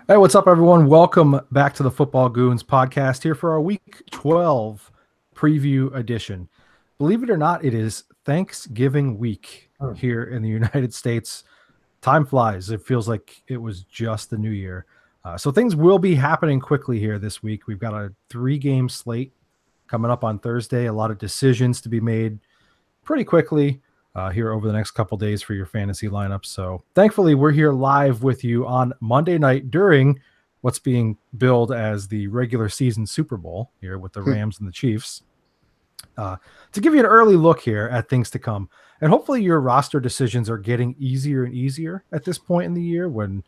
Hey, what's up, everyone? Welcome back to the Football Goons podcast here for our Week 12 preview edition. Believe it or not, it is Thanksgiving week here in the United States. Time flies. It feels like it was just the new year. So things will be happening quickly here this week. We've got a 3-game slate coming up on Thursday. A lot of decisions to be made pretty quickly here over the next couple days for your fantasy lineups. So thankfully, we're here live with you on Monday night during what's being billed as the regular season Super Bowl here with the Rams and the Chiefs to give you an early look here at things to come. And hopefully your roster decisions are getting easier and easier at this point in the year when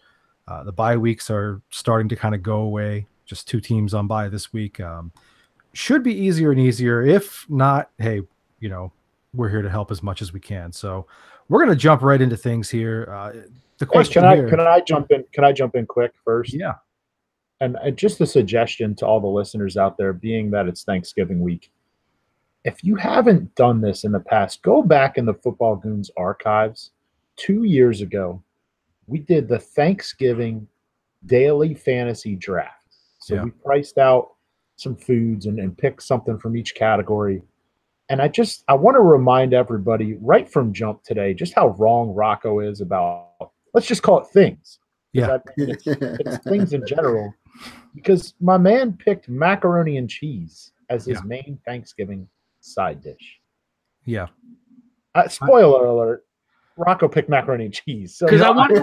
the bye weeks are starting to kind of go away. Just 2 teams on bye this week. Should be easier and easier. If not, hey, we're here to help as much as we can. So we're going to jump right into things here. The question can I jump in? Can I jump in quick first? Yeah. And just a suggestion to all the listeners out there, being that it's Thanksgiving week. If you haven't done this in the past, go back in the Football Goons archives. 2 years ago, we did the Thanksgiving daily fantasy draft. So we priced out some foods and picked something from each category. And I want to remind everybody right from jump today just how wrong Rocco is about, let's just call it things. Yeah. It's things in general. Because my man picked macaroni and cheese as his main Thanksgiving side dish. Yeah. Spoiler alert, Rocco picked macaroni and cheese. Because I wanted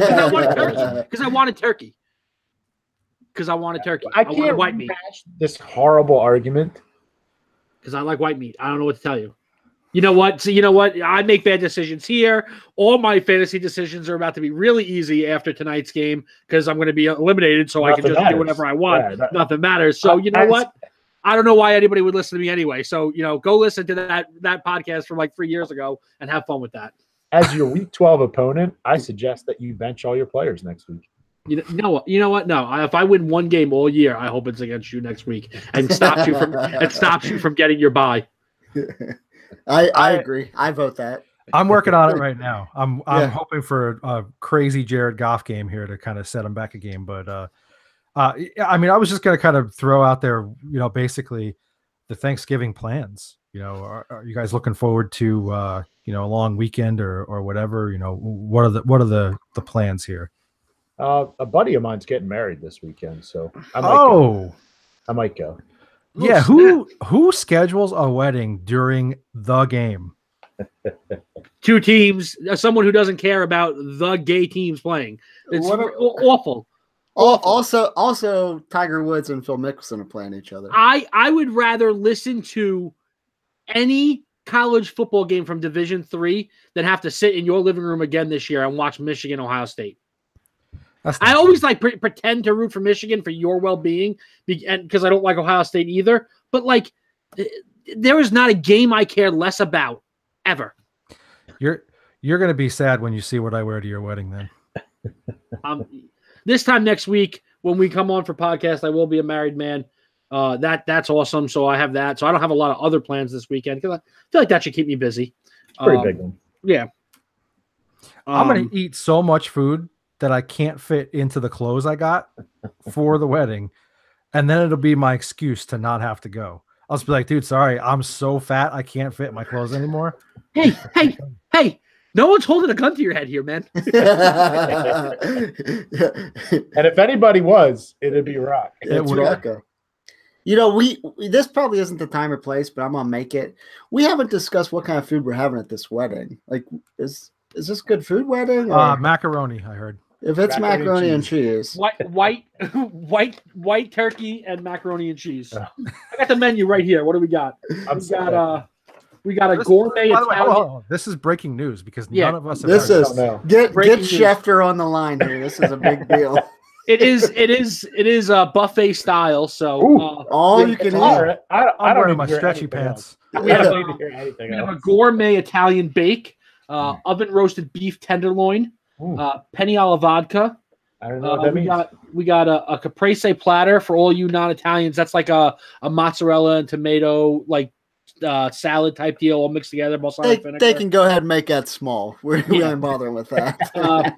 turkey. Because I wanted turkey. I can't white meat. match this horrible argument. Because I like white meat. I don't know what to tell you. You know what? So you know what? I make bad decisions here. All my fantasy decisions are about to be really easy after tonight's game because I'm going to be eliminated, so I can just do whatever I want. Yeah, nothing matters. So you know what? I don't know why anybody would listen to me anyway. So go listen to that podcast from like 3 years ago and have fun with that. As your Week 12 opponent, I suggest that you bench all your players next week. You know what? No. If I win one game all year, I hope it's against you next week and stops you from getting your bye. I agree. I vote that. I'm working on it right now. I'm hoping for a crazy Jared Goff game here to kind of set him back a game. But I was just going to kind of throw out there, basically the Thanksgiving plans. Are you guys looking forward to a long weekend or whatever? What are the plans here? A buddy of mine's getting married this weekend, so I might go. Yeah, who schedules a wedding during the game? 2 teams, someone who doesn't care about the gay teams playing. It's awful. Also, Tiger Woods and Phil Mickelson are playing each other. I would rather listen to any college football game from Division III than have to sit in your living room again this year and watch Michigan, Ohio State. I always pretend to root for Michigan for your well-being, because I don't like Ohio State either. But there is not a game I care less about ever. You're going to be sad when you see what I wear to your wedding, then. This time next week when we come on for podcast, I will be a married man. That's awesome. So I have that. So I don't have a lot of other plans this weekend because I feel like that should keep me busy. Pretty big one. Yeah. I'm going to eat so much food that I can't fit into the clothes I got for the wedding. And then it'll be my excuse to not have to go. I'll just be like, dude, sorry, I'm so fat I can't fit my clothes anymore. Hey, no one's holding a gun to your head here, man. And if anybody was, it'd be Rock. It's Rocco. This probably isn't the time or place, but I'm going to make it. We haven't discussed what kind of food we're having at this wedding. Is this good food wedding? Macaroni, I heard. If it's macaroni and cheese. White turkey and macaroni and cheese. I got the menu right here. What do we got? We got a gourmet Italian. This is breaking news because none of us have get Schefter on the line here. This is a big deal. It is buffet style. So you can eat. I'm wearing my stretchy pants. We have a gourmet Italian bake, oven roasted beef tenderloin. Penny alla vodka. I don't know what that means. We got a caprese platter for all you non-Italians. That's like a mozzarella and tomato salad type deal all mixed together. They can go ahead and make that small. We ain't bothering with that. I'm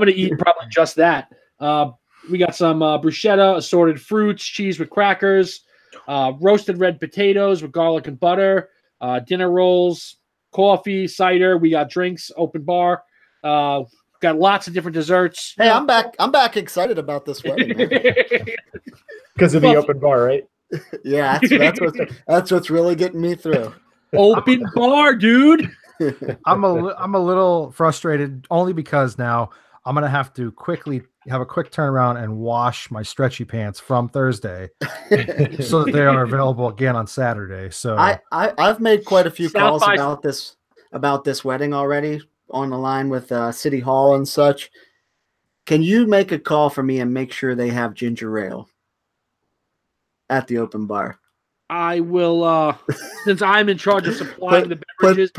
going to eat probably just that. We got some bruschetta, assorted fruits, cheese with crackers, roasted red potatoes with garlic and butter, dinner rolls, coffee, cider. We got drinks, open bar. Got lots of different desserts. Hey, I'm back. I'm back excited about this wedding, man. Because of the open bar, right? Yeah, that's what's really getting me through. Open bar, dude. I'm a little frustrated only because now I'm gonna have to quickly have a quick turnaround and wash my stretchy pants from Thursday so that they are available again on Saturday. So I've made quite a few South calls by- about this wedding already on the line with City Hall and such. Can you make a call for me and make sure they have ginger ale at the open bar? I will, since I'm in charge of supplying the beverages,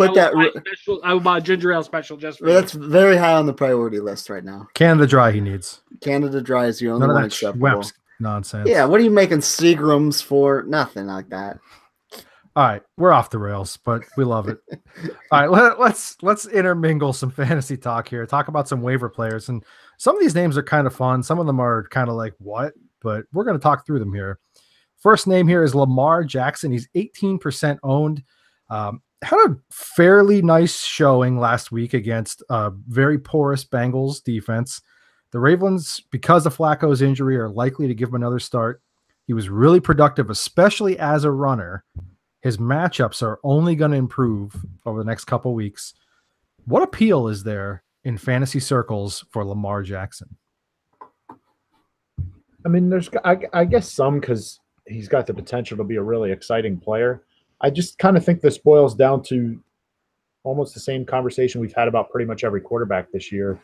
I will buy a ginger ale special just for That's you. very high on the priority list right now. Canada Dry he needs. Canada Dry is the only None one of that acceptable. Schweppes nonsense. Yeah, what are you making Seagrams for? Nothing like that. All right, we're off the rails, but we love it. All right, let's intermingle some fantasy talk here. Talk about some waiver players, and some of these names are kind of fun. Some of them are kind of like what, but we're going to talk through them here. First name here is Lamar Jackson. He's 18% owned. Had a fairly nice showing last week against a very porous Bengals defense. The Ravens, because of Flacco's injury, are likely to give him another start. He was really productive, especially as a runner. His matchups are only going to improve over the next couple weeks. What appeal is there in fantasy circles for Lamar Jackson? I mean, there's, I guess some, because he's got the potential to be a really exciting player. I just kind of think this boils down to almost the same conversation we've had about pretty much every quarterback this year,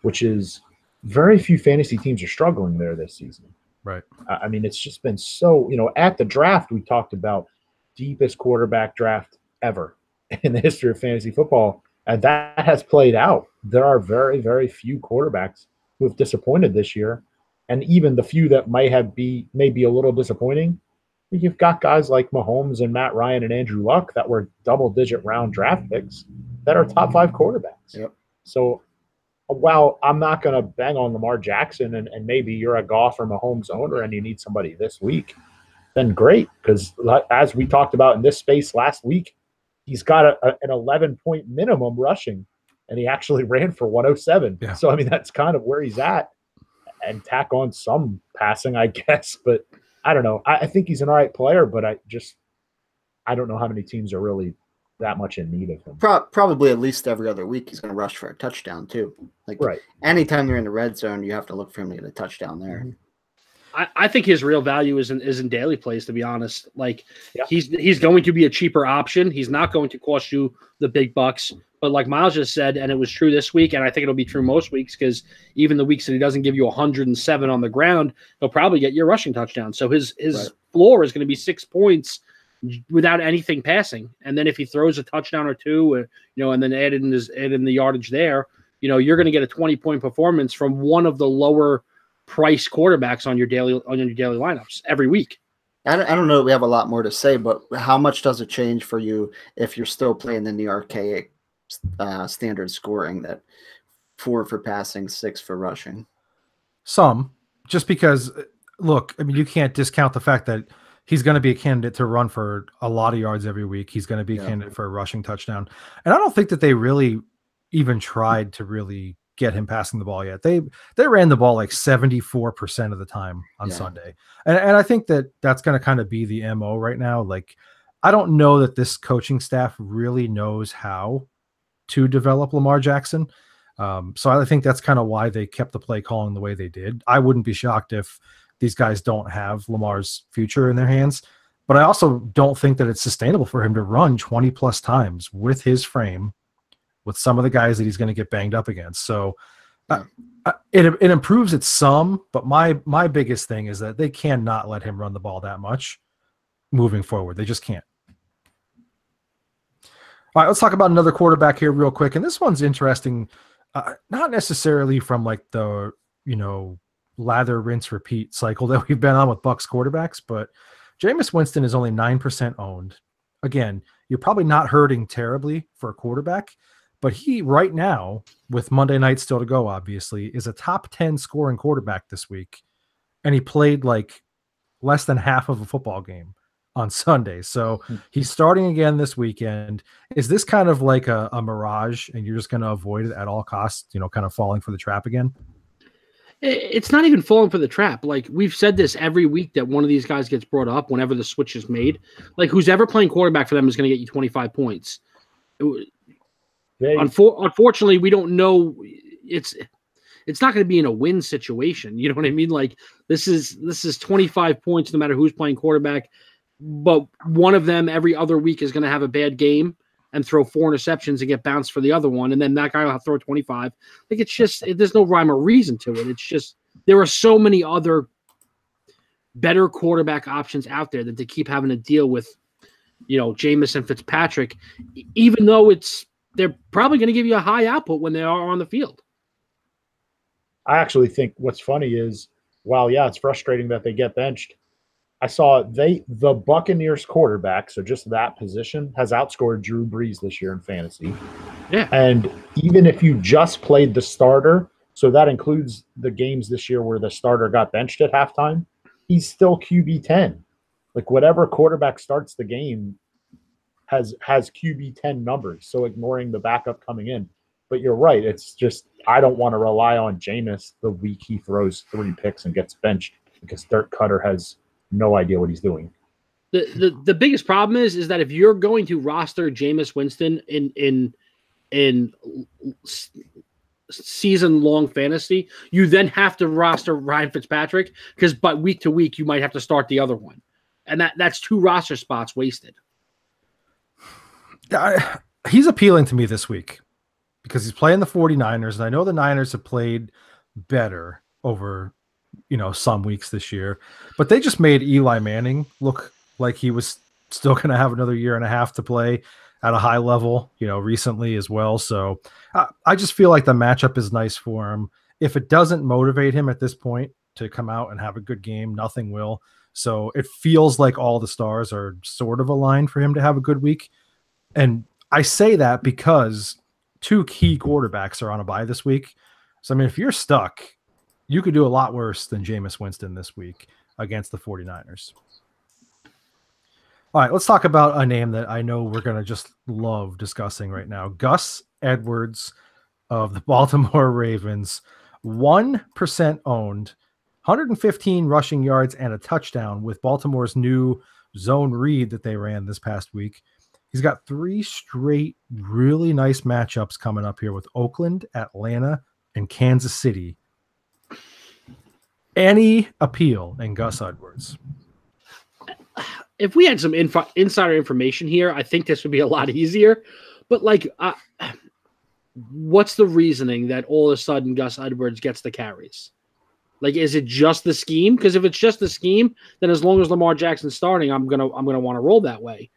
which is very few fantasy teams are struggling there this season. Right. I mean, it's just been so, at the draft, we talked about deepest quarterback draft ever in the history of fantasy football, and that has played out. There are very, very few quarterbacks who have disappointed this year, and even the few that may be a little disappointing, you've got guys like Mahomes and Matt Ryan and Andrew Luck that were double-digit round draft picks that are top 5 quarterbacks. Yep. So while I'm not going to bang on Lamar Jackson, and maybe you're a Goff or Mahomes owner and you need somebody this week, then great, because as we talked about in this space last week, he's got an 11-point minimum rushing, and he actually ran for 107. Yeah. So, I mean, that's kind of where he's at, and tack on some passing, I guess. But I don't know. I think he's an all right player, but I don't know how many teams are really that much in need of him. Probably at least every other week he's going to rush for a touchdown too. Like right. Anytime they're in the red zone, you have to look for him to get a touchdown there. Mm-hmm. I think his real value is in daily plays, to be honest. Like he's going to be a cheaper option. He's not going to cost you the big bucks. But like Miles just said, and it was true this week, and I think it'll be true most weeks, because even the weeks that he doesn't give you 107 on the ground, he'll probably get your rushing touchdown. So his floor is going to be 6 points without anything passing. And then if he throws a touchdown or two, and then add in the yardage there, you're going to get a 20-point performance from one of the lower price quarterbacks on your daily lineups every week. I don't know that we have a lot more to say, but how much does it change for you if you're still playing in the archaic standard scoring, that 4 for passing, 6 for rushing? Some, just because, look, I mean, you can't discount the fact that he's going to be a candidate to run for a lot of yards every week. He's going to be a candidate for a rushing touchdown. And I don't think that they really even tried to really get him passing the ball yet. They ran the ball like 74% of the time on Sunday. And I think that that's going to kind of be the MO right now. Like, I don't know that this coaching staff really knows how to develop Lamar Jackson. So I think that's kind of why they kept the play calling the way they did. I wouldn't be shocked if these guys don't have Lamar's future in their hands, but I also don't think that it's sustainable for him to run 20 plus times with his frame, with some of the guys that he's going to get banged up against. So it improves it some, but my biggest thing is that they cannot let him run the ball that much moving forward. They just can't. All right, let's talk about another quarterback here real quick. And this one's interesting, not necessarily from like the, lather, rinse, repeat cycle that we've been on with Bucs quarterbacks, but Jameis Winston is only 9% owned. Again, you're probably not hurting terribly for a quarterback, But he right now, with Monday night still to go, obviously, is a top 10 scoring quarterback this week. And he played like less than half of a football game on Sunday. So he's starting again this weekend. Is this kind of like a mirage and you're just going to avoid it at all costs, kind of falling for the trap again? It's not even falling for the trap. Like, we've said this every week that one of these guys gets brought up whenever the switch is made. Like, who's ever playing quarterback for them is going to get you 25 points. Unfortunately, we don't know. It's not going to be in a win situation. You know what I mean? Like, this is 25 points no matter who's playing quarterback. But one of them every other week is going to have a bad game and throw 4 interceptions and get bounced for the other one. And then that guy will throw 25. Like, it's just, there's no rhyme or reason to it. It's just, there are so many other better quarterback options out there that they keep having to deal with, Jameis and Fitzpatrick, even though they're probably going to give you a high output when they are on the field. I actually think what's funny is, while, yeah, it's frustrating that they get benched, I saw the Buccaneers quarterback, so just that position, has outscored Drew Brees this year in fantasy. Yeah. And even if you just played the starter, so that includes the games this year where the starter got benched at halftime, he's still QB 10. Like, whatever quarterback starts the game has QB 10 numbers, so ignoring the backup coming in. But you're right. It's just, I don't want to rely on Jameis the week he throws 3 picks and gets benched because Dirk Cutter has no idea what he's doing. The biggest problem is that if you're going to roster Jameis Winston in season-long fantasy, you then have to roster Ryan Fitzpatrick because by week to week you might have to start the other one. And that's 2 roster spots wasted. He's appealing to me this week because he's playing the 49ers, and I know the Niners have played better over some weeks this year, but they just made Eli Manning look like he was still going to have another year and a half to play at a high level, recently as well. So I just feel like the matchup is nice for him. If it doesn't motivate him at this point to come out and have a good game, nothing will. So it feels like all the stars are sort of aligned for him to have a good week. And I say that because 2 key quarterbacks are on a bye this week. So, I mean, if you're stuck, you could do a lot worse than Jameis Winston this week against the 49ers. All right, let's talk about a name that I know we're going to just love discussing right now. Gus Edwards of the Baltimore Ravens, 1% owned, 115 rushing yards and a touchdown with Baltimore's new zone read that they ran this past week. He's got 3 straight really nice matchups coming up here with Oakland, Atlanta, and Kansas City. Any appeal in Gus Edwards? If we had some insider information here, I think this would be a lot easier. But, what's the reasoning that all of a sudden Gus Edwards gets the carries? Like, is it just the scheme? Because if it's just the scheme, then as long as Lamar Jackson's starting, I'm gonna want to roll that way.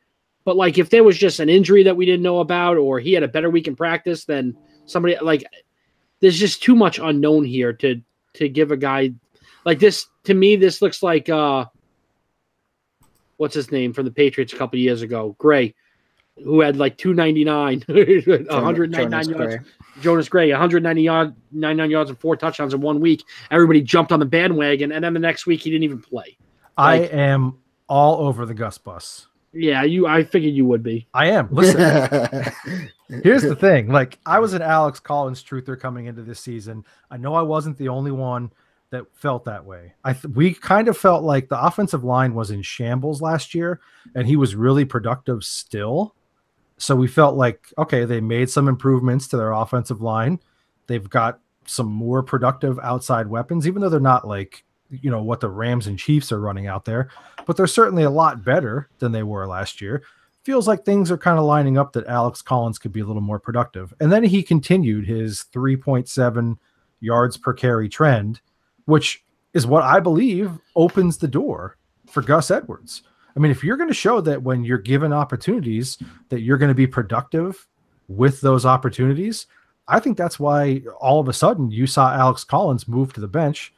But, like, if there was just an injury that we didn't know about, or he had a better week in practice than somebody, there's just too much unknown here to give a guy like this. To me, this looks like what's his name from the Patriots a couple of years ago, Gray, who had 299, 199 yards. Jonas Gray, 199 yards and 4 touchdowns in 1 week. Everybody jumped on the bandwagon, and then the next week he didn't even play. I am all over the Gus bus. Yeah, I figured you would be. I am. Listen, here's the thing. I was an Alex Collins truther coming into this season. I know I wasn't the only one that felt that way. We kind of felt like the offensive line was in shambles last year, and he was really productive still. So we felt like, okay, they made some improvements to their offensive line. They've got some more productive outside weapons, even though they're not what the Rams and Chiefs are running out there, but they're certainly a lot better than they were last year. Feels like things are kind of lining up that Alex Collins could be a little more productive. And then he continued his 3.7 yards per carry trend, which is what I believe opens the door for Gus Edwards. I mean, if you're going to show that when you're given opportunities that you're going to be productive with those opportunities, I think that's why all of a sudden you saw Alex Collins move to the bench.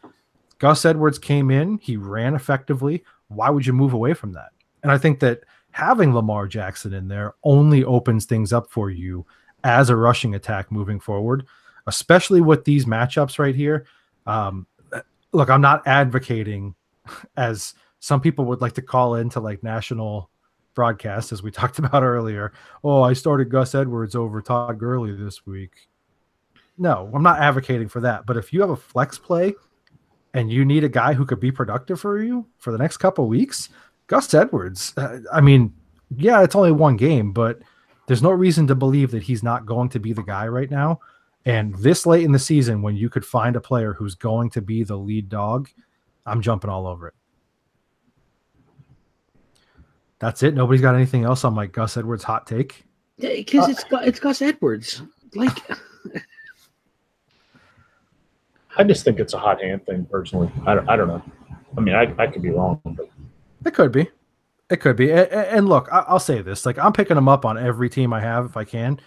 Gus Edwards came in, he ran effectively. Why would you move away from that? And I think that having Lamar Jackson in there only opens things up for you as a rushing attack moving forward, especially with these matchups right here. Look, I'm not advocating, as some people would like to call into like national broadcast, as we talked about earlier. Oh, I started Gus Edwards over Todd Gurley this week. No, I'm not advocating for that. But if you have a flex play and you need a guy who could be productive for you for the next couple of weeks, Gus Edwards, I mean, yeah, it's only one game, but there's no reason to believe that he's not going to be the guy right now. And this late in the season, when you could find a player who's going to be the lead dog, I'm jumping all over it. That's it. Nobody's got anything else on my Gus Edwards hot take? Yeah, because it's Gus Edwards. Like, I just think it's a hot hand thing personally. I don't know. I mean, I could be wrong, but it could be. It could be. And look, I'll say this: like, I'm picking him up on every team I have if I can.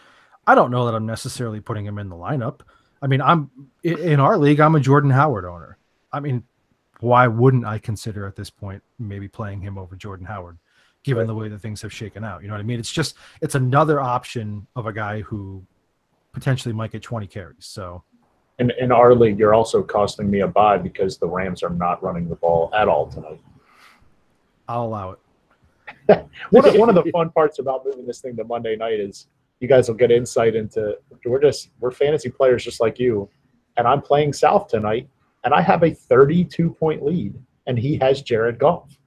I don't know that I'm necessarily putting him in the lineup. I mean, I'm in our league. I'm a Jordan Howard owner. I mean, why wouldn't I consider at this point maybe playing him over Jordan Howard, given the way that things have shaken out? You know what I mean? It's another option of a guy who potentially might get 20 carries. So in our league, you're also costing me a bye because the Rams are not running the ball at all tonight. I'll allow it. One of the fun parts about moving this thing to Monday night is you guys will get insight into we're fantasy players just like you, and I'm playing South tonight, and I have a 32-point lead, and he has Jared Goff.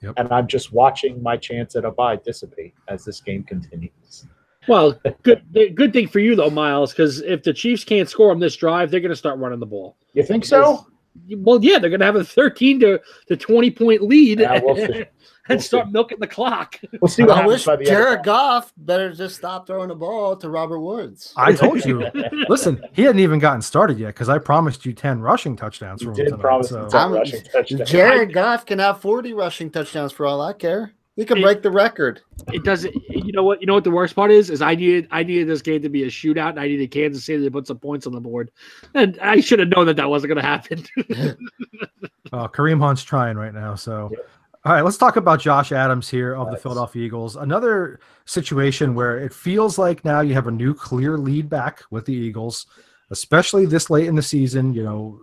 Yep. And I'm just watching my chance at a bye dissipate as this game continues. well, good thing for you though, Miles, because if the Chiefs can't score on this drive, they're going to start running the ball. You think so? Well, yeah, they're going to have a 13 to 20 point lead. Yeah, we'll see. And start milking the clock. We'll see what I happens wish by the Jared end. Goff better just stop throwing the ball to Robert Woods. I told you. Listen, he hadn't even gotten started yet because I promised you 10 rushing touchdowns from him tonight. Promise So. 10 rushing touchdowns. Jared Goff can have 40 rushing touchdowns for all I care. He can break the record. It doesn't. You know what? You know what the worst part is I needed this game to be a shootout, and I needed Kansas City to put some points on the board, and I should have known that wasn't going to happen. Kareem Hunt's trying right now. So, Yep. All right, let's talk about Josh Adams here of the Philadelphia Eagles. Another situation where it feels like now you have a new clear lead back with the Eagles, especially this late in the season. You know,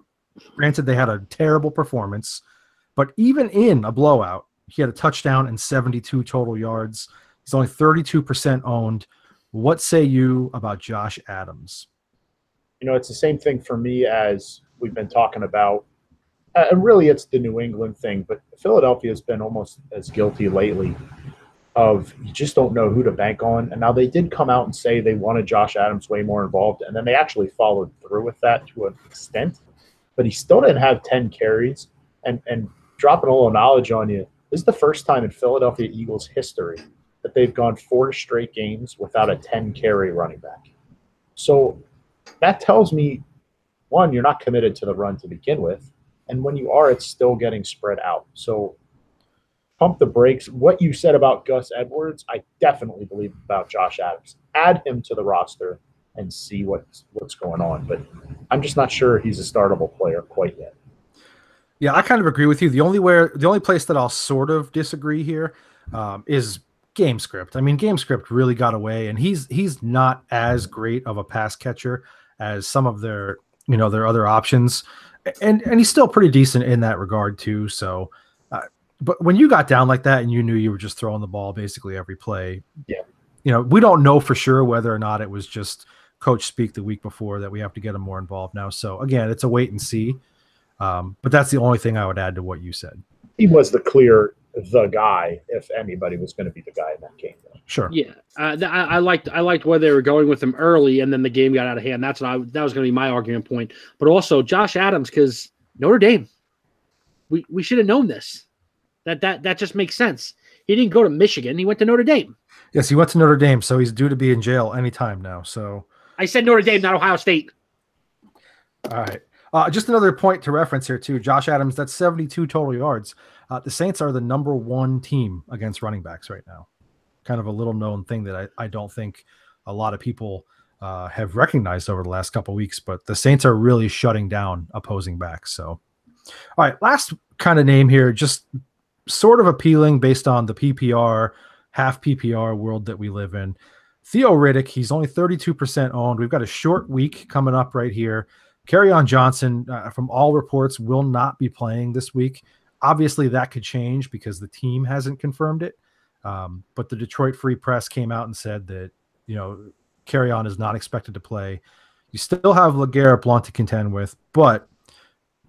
granted they had a terrible performance, but even in a blowout, he had a touchdown and 72 total yards. He's only 32% owned. What say you about Josh Adams? You know, it's the same thing for me as we've been talking about. And really, it's the New England thing, but Philadelphia has been almost as guilty lately of you just don't know who to bank on. And now they did come out and say they wanted Josh Adams way more involved, and then they actually followed through with that to an extent. But he still didn't have 10 carries. And dropping a little knowledge on you, this is the first time in Philadelphia Eagles history that they've gone 4 straight games without a 10-carry running back. So that tells me, one, you're not committed to the run to begin with. And when you are, it's still getting spread out. So pump the brakes. What you said about Gus Edwards, I definitely believe about Josh Adams. Add him to the roster and see what's going on. But I'm just not sure he's a startable player quite yet. Yeah, I kind of agree with you. The only place that I'll sort of disagree here is game script. I mean, game script really got away, and he's not as great of a pass catcher as some of their other options. And he's still pretty decent in that regard too. So, but when you got down like that and you knew you were just throwing the ball basically every play, yeah, we don't know for sure whether or not it was just coach speak the week before that we have to get him more involved now. So again, it's a wait and see. But that's the only thing I would add to what you said. He was the guy if anybody was going to be the guy in that game. Though. Sure. Yeah, I liked where they were going with him early, and then the game got out of hand. That was going to be my argument point. But also Josh Adams, because Notre Dame, we should have known this. That just makes sense. He didn't go to Michigan; he went to Notre Dame. Yes, he went to Notre Dame, so he's due to be in jail anytime now. So I said Notre Dame, not Ohio State. All right. Just another point to reference here too. Josh Adams, that's 72 total yards. The Saints are the number 1 team against running backs right now. Kind of a little known thing that I don't think a lot of people have recognized over the last couple of weeks, but the Saints are really shutting down opposing backs. So, all right, last kind of name here, just sort of appealing based on the PPR, half PPR world that we live in. Theo Riddick, he's only 32% owned. We've got a short week coming up right here. Kerryon Johnson, from all reports, will not be playing this week. Obviously, that could change because the team hasn't confirmed it. But the Detroit Free Press came out and said that, Kerryon is not expected to play. You still have LeGarrette Blount to contend with, but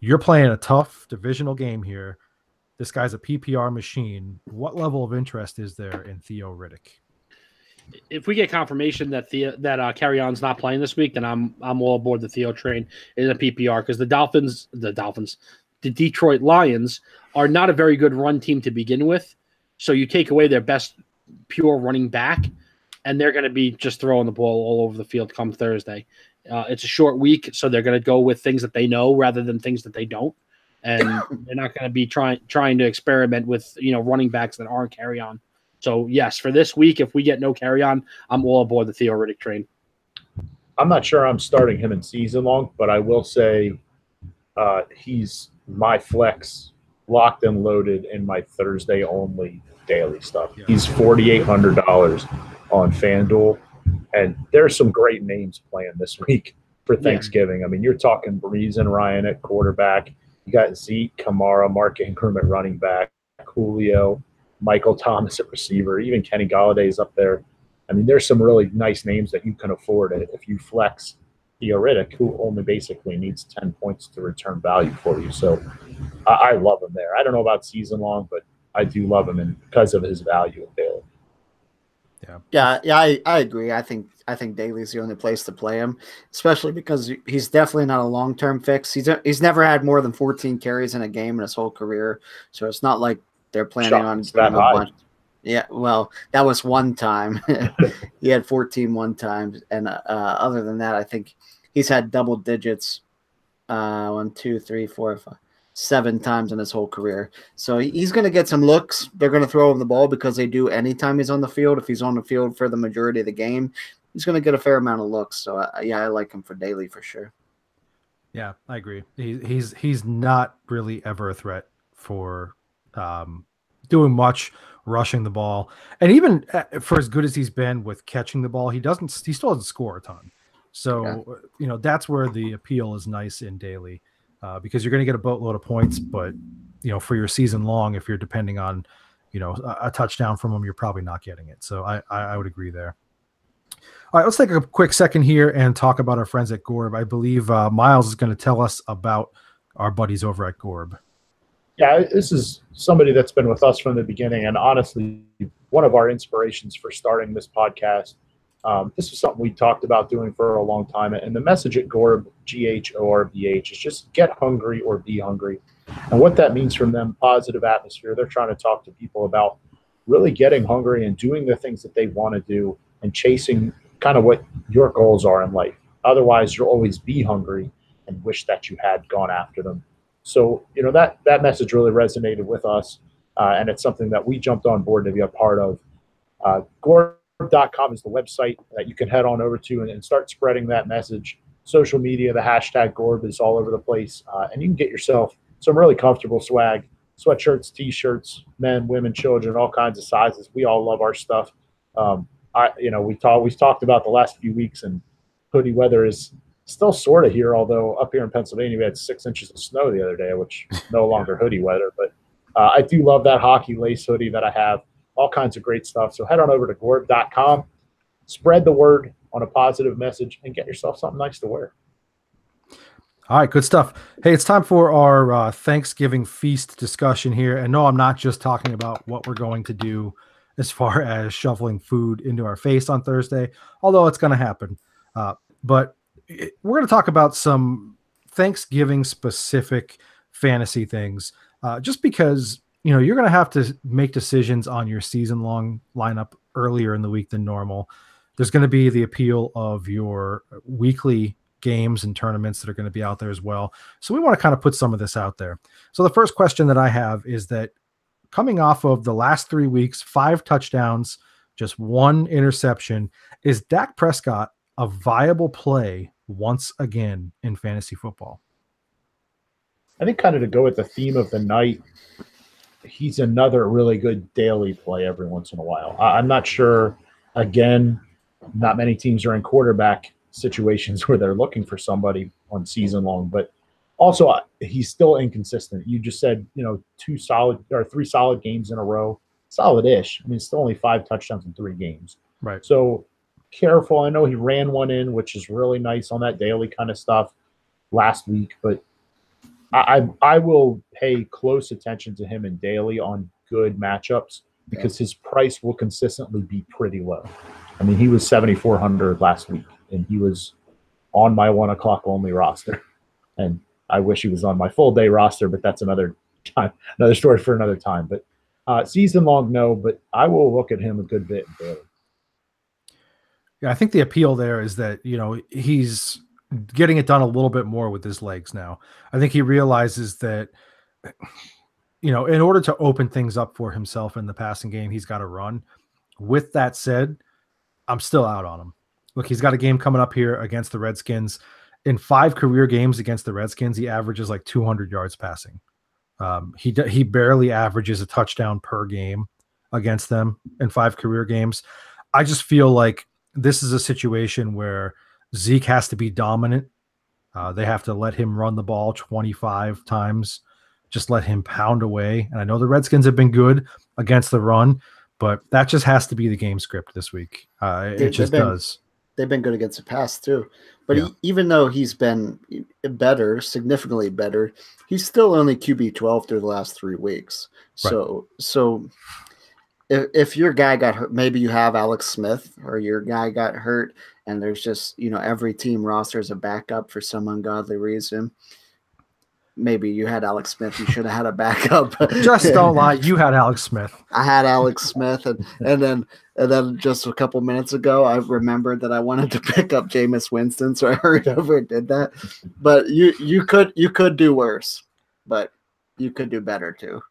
you're playing a tough divisional game here. This guy's a PPR machine. What level of interest is there in Theo Riddick? If we get confirmation that Kerryon's not playing this week, then I'm all aboard the Theo train in a PPR, because the Detroit Lions are not a very good run team to begin with. So you take away their best pure running back, and they're going to be just throwing the ball all over the field come Thursday. It's a short week, so they're going to go with things that they know rather than things that they don't. And they're not going to be trying to experiment with running backs that aren't Kerryon. So, yes, for this week, if we get no Kerryon, I'm all aboard the Theo Riddick train. I'm not sure I'm starting him in season long, but I will say he's my flex locked and loaded in my Thursday only daily stuff. Yeah. He's $4,800 on FanDuel, and there's some great names playing this week for Thanksgiving. Yeah. I mean, you're talking Breeze and Ryan at quarterback. You got Zeke, Kamara, Mark Ingram at running back, Julio, Michael Thomas at receiver, even Kenny Galladay's up there. I mean, there's some really nice names that you can afford if you flex Theo Riddick, who only basically needs 10 points to return value for you. So I love him there. I don't know about season long, but I do love him because of his value in daily. Yeah, I agree. I think Daly's the only place to play him, especially because he's definitely not a long-term fix. He's never had more than 14 carries in a game in his whole career, so it's not like they're planning on that high. Bunch. Yeah, well, that was one time. He had 14 one time, and other than that, I think he's had double digits 1, 2, 3, 4, 5, 7 times in his whole career. So he's going to get some looks. They're going to throw him the ball because they do anytime he's on the field. If he's on the field for the majority of the game, he's going to get a fair amount of looks. So, I like him for daily for sure. Yeah, I agree. He's not really ever a threat for doing much, rushing the ball. And even for as good as he's been with catching the ball, he still doesn't score a ton. So, that's where the appeal is nice in daily. Because you're going to get a boatload of points, but for your season long, if you're depending on a touchdown from him, you're probably not getting it. So I would agree there. All right, let's take a quick second here and talk about our friends at Gorb. I believe Miles is going to tell us about our buddies over at Gorb. Yeah, this is somebody that's been with us from the beginning, and honestly, one of our inspirations for starting this podcast. This is something we talked about doing for a long time, and the message at Gorb, GHORBH, is just get hungry or be hungry. And what that means from them, positive atmosphere. They're trying to talk to people about really getting hungry and doing the things that they want to do and chasing kind of what your goals are in life. Otherwise, you'll always be hungry and wish that you had gone after them. So, that message really resonated with us, and it's something that we jumped on board to be a part of. Gorb.com is the website that you can head on over to and start spreading that message. Social media, the hashtag Gorb is all over the place, and you can get yourself some really comfortable swag, sweatshirts, T-shirts, men, women, children, all kinds of sizes. We all love our stuff. We've talked about the last few weeks, and hoodie weather is still sort of here, although up here in Pennsylvania we had 6 inches of snow the other day, which is no longer hoodie weather. But I do love that hockey lace hoodie that I have. All kinds of great stuff. So head on over to Gorb.com, spread the word on a positive message, and get yourself something nice to wear. All right, good stuff. Hey, it's time for our Thanksgiving feast discussion here. And no, I'm not just talking about what we're going to do as far as shoveling food into our face on Thursday, although it's going to happen. But we're going to talk about some Thanksgiving-specific fantasy things, just because you're going to have to make decisions on your season-long lineup earlier in the week than normal. There's going to be the appeal of your weekly games and tournaments that are going to be out there as well. So we want to kind of put some of this out there. So the first question that I have is that coming off of the last 3 weeks, 5 touchdowns, just 1 interception, is Dak Prescott a viable play once again in fantasy football? I think kind of to go with the theme of the night, he's another really good daily play every once in a while. I'm not sure, again, not many teams are in quarterback situations where they're looking for somebody on season long. But also, he's still inconsistent. You just said, 3 solid games in a row, solid-ish. I mean, it's still only 5 touchdowns in 3 games. Right. So careful. I know he ran one in, which is really nice on that daily kind of stuff last week, but I will pay close attention to him in daily on good matchups because his price will consistently be pretty low. I mean, he was 7,400 last week, and he was on my 1 o'clock only roster. And I wish he was on my full day roster, but that's another story for another time. But season long, no, but I will look at him a good bit in daily. Yeah, I think the appeal there is that, he's getting it done a little bit more with his legs now. I think he realizes that, in order to open things up for himself in the passing game, he's got to run. With that said, I'm still out on him. Look, he's got a game coming up here against the Redskins. In 5 career games against the Redskins, he averages like 200 yards passing. He barely averages a touchdown per game against them in 5 career games. I just feel like this is a situation where Zeke has to be dominant. They have to let him run the ball 25 times, just let him pound away. And I know the Redskins have been good against the run, but that just has to be the game script this week. It just does. They've been good against the pass too. But even though he's been better, significantly better, he's still only QB 12 through the last 3 weeks. Right. So if your guy got hurt, maybe you have Alex Smith or your guy got hurt and there's just, every team roster is a backup for some ungodly reason. Maybe you had Alex Smith. You should have had a backup. Just don't lie. You had Alex Smith. I had Alex Smith, and then just a couple minutes ago, I remembered that I wanted to pick up Jameis Winston, so I hurried over and did that. But you could do worse, but you could do better too.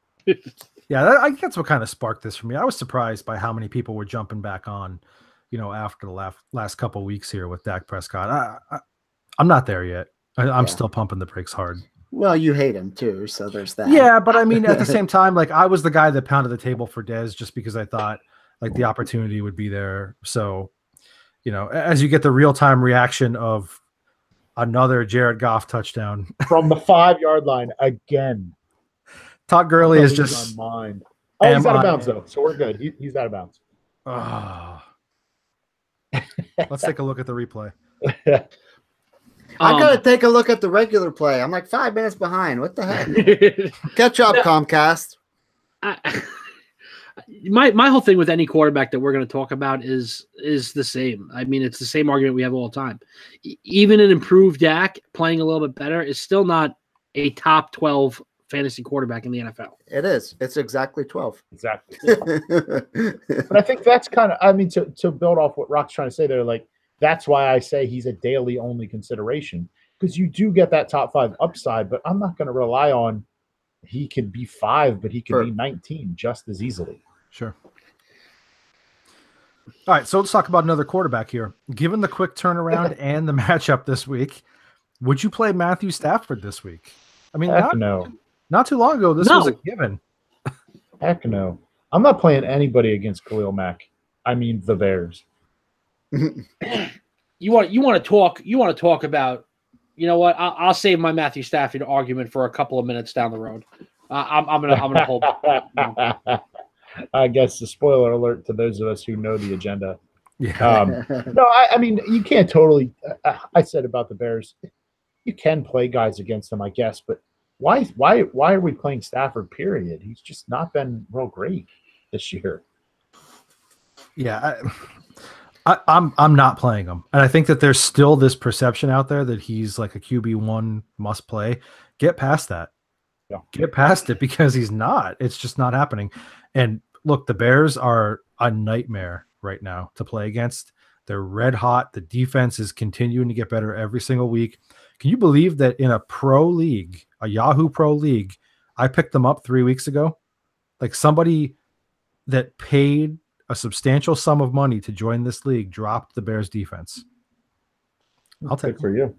Yeah, I think that's what kind of sparked this for me. I was surprised by how many people were jumping back on, after the last couple of weeks here with Dak Prescott. I'm not there yet. I'm still pumping the brakes hard. Well, you hate him too, so there's that. Yeah, but I mean, at the same time, like I was the guy that pounded the table for Dez just because I thought like the opportunity would be there. So, as you get the real-time reaction of another Jared Goff touchdown from the 5-yard line again. Todd Gurley is just on mind. Oh, he's out of bounds though, so we're good. He's out of bounds. Let's take a look at the replay. I gotta take a look at the regular play. I'm like 5 minutes behind. What the heck? Catch up, Comcast. My whole thing with any quarterback that we're going to talk about is the same. I mean, it's the same argument we have all the time. Even an improved Dak playing a little bit better is still not a top 12 fantasy quarterback in the NFL. It is. It's exactly 12. Exactly. But I think that's kind of, to build off what Rock's trying to say there, like, that's why I say he's a daily only consideration, because you do get that top 5 upside, but I'm not going to rely on he could be 5, but he could be 19 just as easily. Sure. All right, so let's talk about another quarterback here. Given the quick turnaround and the matchup this week, would you play Matthew Stafford this week? I mean, not too long ago, this was a given. Heck no. I'm not playing anybody against Khalil Mack. I mean, the Bears. You want to talk about, I'll save my Matthew Stafford argument for a couple of minutes down the road. I'm gonna hold. I guess the spoiler alert to those of us who know the agenda. Yeah. No, I mean, you can't totally. I said about the Bears, you can play guys against them, I guess, but why are we playing Stafford? Period. He's just not been real great this year. Yeah. I'm not playing him. And I think that there's still this perception out there that he's like a QB1 must play. Get past that. Yeah. Get past it, because he's not. It's just not happening. And look, the Bears are a nightmare right now to play against. They're red hot. The defense is continuing to get better every single week. Can you believe that in a pro league, a Yahoo Pro League, I picked them up 3 weeks ago? Like somebody that paid a substantial sum of money to join this league dropped the Bears defense. I'll take it for you.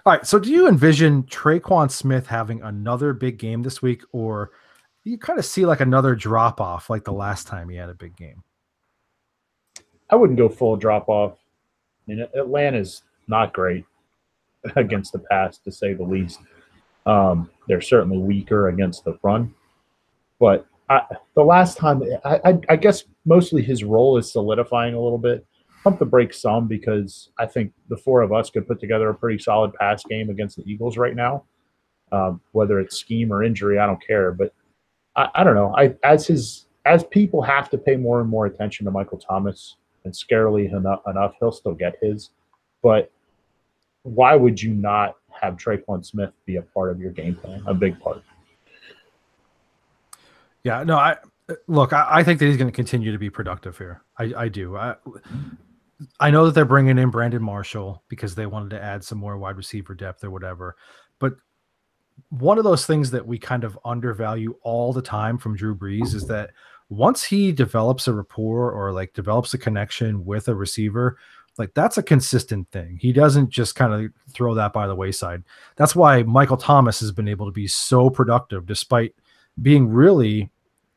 All right. So do you envision Traquan Smith having another big game this week, or you kind of see like another drop off like the last time he had a big game? I wouldn't go full drop off. I mean, Atlanta's not great against the pass, to say the least. They're certainly weaker against the run. But the last time, I guess mostly his role is solidifying a little bit. Pump the brakes some because I think the four of us could put together a pretty solid pass game against the Eagles right now. Whether it's scheme or injury, I don't care. But I don't know. As people have to pay more and more attention to Michael Thomas, and scarily enough, he'll still get his. But why would you not have Traquan Smith be a part of your game plan, a big part? Yeah, no, I think that he's going to continue to be productive here. I do. I know that they're bringing in Brandon Marshall because they wanted to add some more wide receiver depth or whatever. But one of those things that we kind of undervalue all the time from Drew Brees is that once he develops a rapport or like develops a connection with a receiver, like that's a consistent thing. He doesn't just kind of throw that by the wayside. That's why Michael Thomas has been able to be so productive despite being really,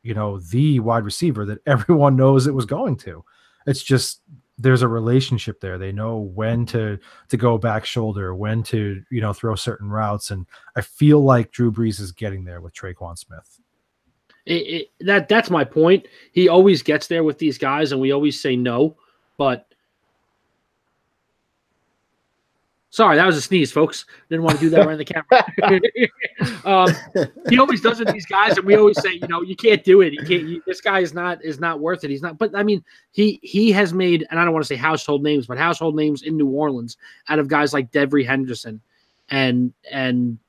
the wide receiver that everyone knows it was going to. It's just there's a relationship there. They know when to go back shoulder, when to, throw certain routes. And I feel like Drew Brees is getting there with Traquan Smith. That's my point. He always gets there with these guys, and we always say no. But sorry, that was a sneeze, folks. Didn't want to do that right in the camera. He always does it with these guys, and we always say, you can't do it. This guy is not worth it. He's not. But I mean, he has made, and I don't want to say household names, but household names in New Orleans out of guys like Devery Henderson and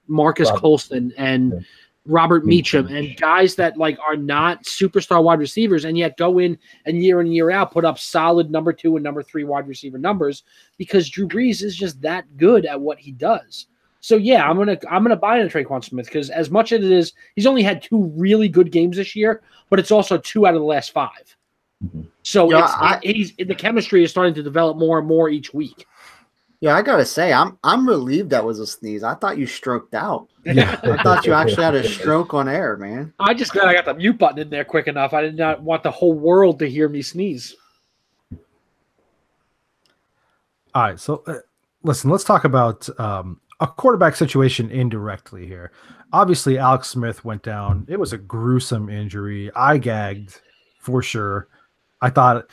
Marcus Colston and Robert Meacham and guys that like are not superstar wide receivers and yet go in and year out put up solid number 2 and number 3 wide receiver numbers because Drew Brees is just that good at what he does. So yeah, I'm gonna buy into Traquan Smith because as much as it is, he's only had 2 really good games this year, but it's also 2 out of the last 5. Mm-hmm. So the chemistry is starting to develop more and more each week. Yeah, I gotta say, I'm relieved that was a sneeze. I thought you stroked out. Yeah, I thought you actually had a stroke on air, man. I just glad I got the mute button in there quick enough. I did not want the whole world to hear me sneeze. All right, so listen, let's talk about a quarterback situation indirectly here. Obviously, Alex Smith went down. It was a gruesome injury. I gagged for sure. I thought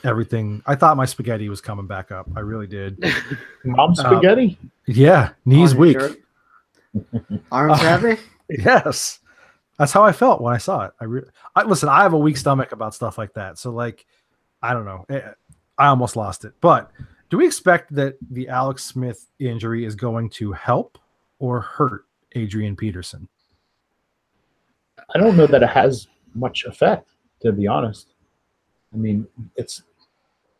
my spaghetti was coming back up. I really did. Mom spaghetti? Yeah. Knees weak. Sure? Arms heavy? Yes. That's how I felt when I saw it. Listen, I have a weak stomach about stuff like that. So like, I don't know. I almost lost it. But do we expect that the Alex Smith injury is going to help or hurt Adrian Peterson? I don't know that it has much effect, to be honest. I mean,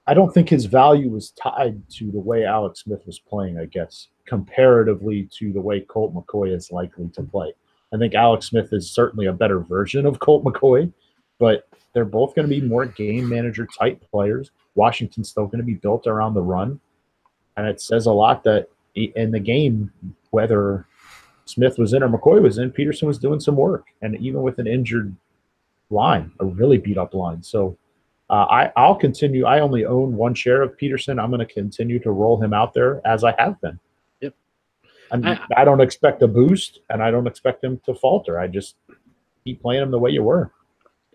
I don't think his value was tied to the way Alex Smith was playing, I guess, comparatively to the way Colt McCoy is likely to play. I think Alex Smith is certainly a better version of Colt McCoy, but they're both going to be more game manager type players. Washington's still going to be built around the run. And it says a lot that in the game, whether Smith was in or McCoy was in, Peterson was doing some work. And even with an injured line, a really beat up line. So I'll continue. I only own 1 share of Peterson. I'm going to continue to roll him out there as I have been. Yep. I don't expect a boost, and I don't expect him to falter. I just keep playing him the way you were.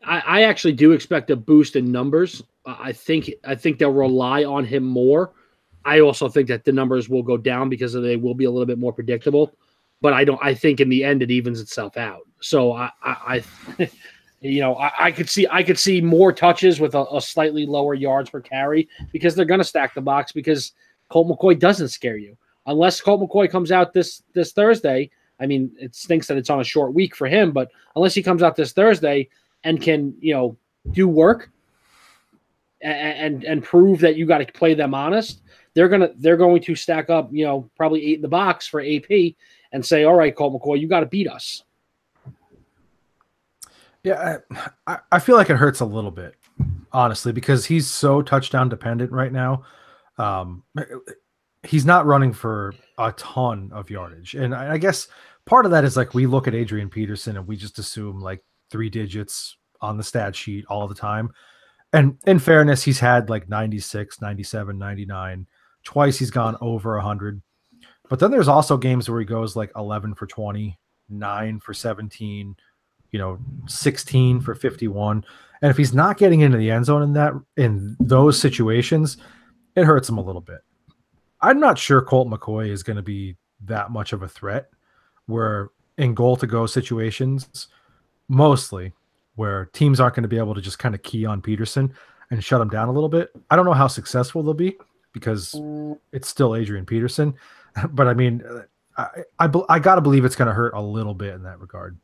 I actually do expect a boost in numbers. I think they'll rely on him more. I also think that the numbers will go down because they will be a little bit more predictable. But I think in the end it evens itself out. So I could see more touches with a slightly lower yards per carry because they're going to stack the box because Colt McCoy doesn't scare you. Unless Colt McCoy comes out this Thursday, I mean, it stinks that it's on a short week for him, but unless he comes out this Thursday and can, do work and prove that you got to play them honest, they're going to stack up, probably 8 in the box for AP and say, all right, Colt McCoy, you got to beat us. Yeah, I feel like it hurts a little bit, honestly, because he's so touchdown dependent right now. He's not running for a ton of yardage. And I guess part of that is like we look at Adrian Peterson and we just assume like 3 digits on the stat sheet all the time. And in fairness, he's had like 96, 97, 99. Twice he's gone over 100. But then there's also games where he goes like 11 for 20, 9 for 17, 16 for 51. And if he's not getting into the end zone in those situations, it hurts him a little bit. I'm not sure Colt McCoy is going to be that much of a threat where in goal to go situations, mostly where teams aren't going to be able to just kind of key on Peterson and shut him down a little bit. I don't know how successful they'll be because it's still Adrian Peterson. But I mean, I got to believe it's going to hurt a little bit in that regard.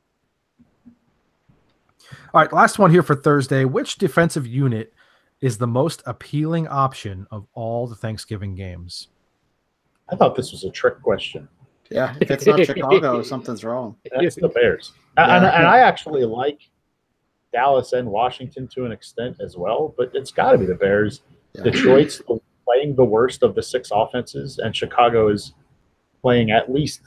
All right, last one here for Thursday. Which defensive unit is the most appealing option of all the Thanksgiving games? I thought this was a trick question. Yeah, if it's not Chicago, something's wrong. That's the Bears. Yeah. And I actually like Dallas and Washington to an extent as well, but it's got to be the Bears. Yeah. Detroit's playing the worst of the 6 offenses, and Chicago is playing at least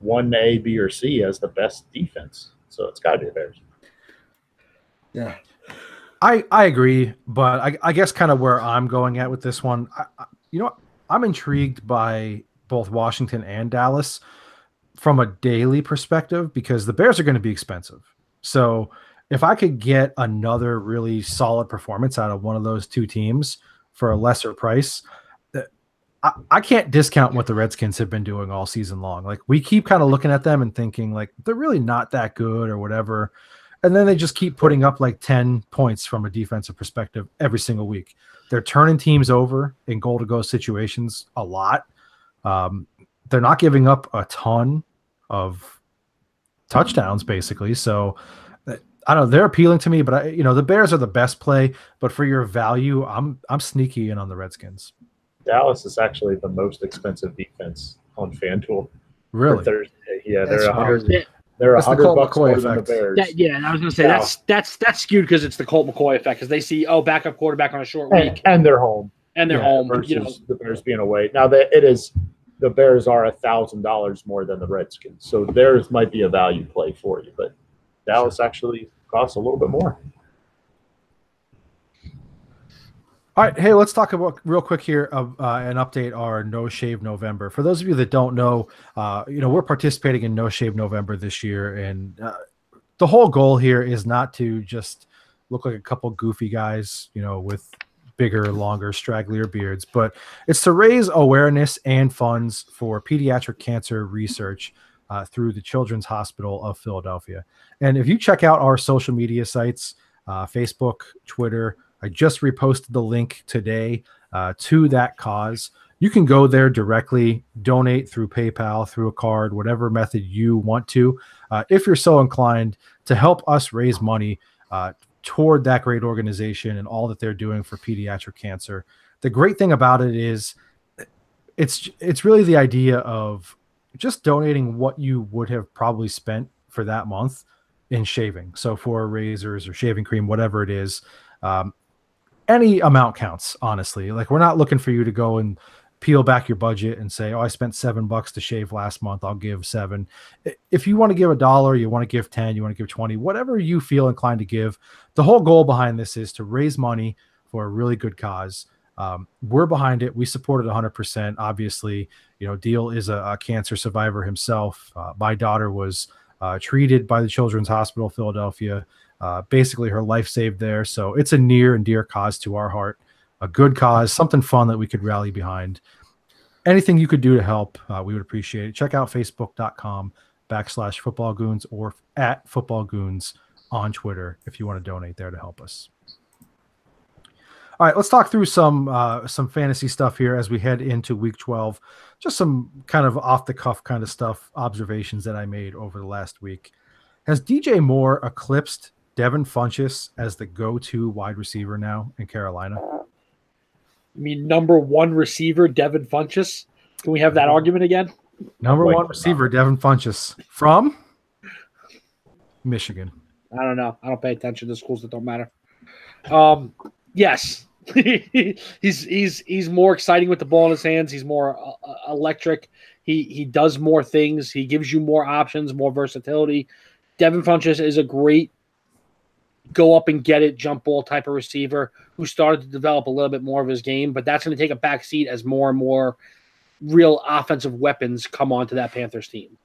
1A, B, or C as the best defense. So it's got to be the Bears. Yeah. I agree, but I guess kind of where I'm going at with this one, I'm intrigued by both Washington and Dallas from a daily perspective because the Bears are going to be expensive. So if I could get another really solid performance out of one of those two teams for a lesser price, I can't discount what the Redskins have been doing all season long. Like we keep kind of looking at them and thinking like they're really not that good or whatever. And then they just keep putting up like 10 points from a defensive perspective every single week. They're turning teams over in goal to go situations a lot. They're not giving up a ton of touchdowns basically. So I don't know, they're appealing to me, but the Bears are the best play, but for your value, I'm sneaky in on the Redskins. Dallas is actually the most expensive defense on FanDuel. Really? For Thursday. Yeah, That's they're That's the $100 Colt more McCoy than the effect. Bears. I was going to say that's skewed because it's the Colt McCoy effect because they see backup quarterback on a short week and they're home. and they're home. Versus the Bears being away. Now the Bears are $1,000 more than the Redskins, so theirs might be a value play for you, but Dallas actually costs a little bit more. All right, hey, let's talk about real quick here and update our No Shave November. For those of you that don't know, we're participating in No Shave November this year, and the whole goal here is not to just look like a couple goofy guys, with bigger, longer, stragglier beards, but it's to raise awareness and funds for pediatric cancer research through the Children's Hospital of Philadelphia. And if you check out our social media sites, Facebook, Twitter, I just reposted the link today to that cause. You can go there directly, donate through PayPal, through a card, whatever method you want to, if you're so inclined to help us raise money toward that great organization and all that they're doing for pediatric cancer. The great thing about it is it's really the idea of just donating what you would have probably spent for that month in shaving. So for razors or shaving cream, whatever it is, any amount counts, honestly. Like we're not looking for you to go and peel back your budget and say, I spent $7 to shave last month, I'll give $7. If you want to give $1, you want to give 10, you want to give 20, whatever you feel inclined to give. The whole goal behind this is to raise money for a really good cause. We're behind it. We support it 100%. Obviously, Deal is a cancer survivor himself. My daughter was treated by the Children's Hospital of Philadelphia. Basically her life saved there. So it's a near and dear cause to our heart, a good cause, something fun that we could rally behind. Anything you could do to help, we would appreciate it. Check out facebook.com/footballgoons or @footballgoons on Twitter if you want to donate there to help us. All right, let's talk through some fantasy stuff here as we head into week 12. Just some kind of off the cuff kind of stuff, observations that I made over the last week. Has DJ Moore eclipsed Devin Funchess as the go-to wide receiver now in Carolina? I mean, number one receiver, Devin Funchess. Can we have that argument again? Number one receiver, Devin Funchess from Michigan. I don't know. I don't pay attention to schools that don't matter. Yes. he's more exciting with the ball in his hands. He's more electric. He does more things. He gives you more options, more versatility. Devin Funchess is a great go up and get it jump ball type of receiver who started to develop a little bit more of his game, but that's going to take a back seat as more and more real offensive weapons come onto that Panthers team.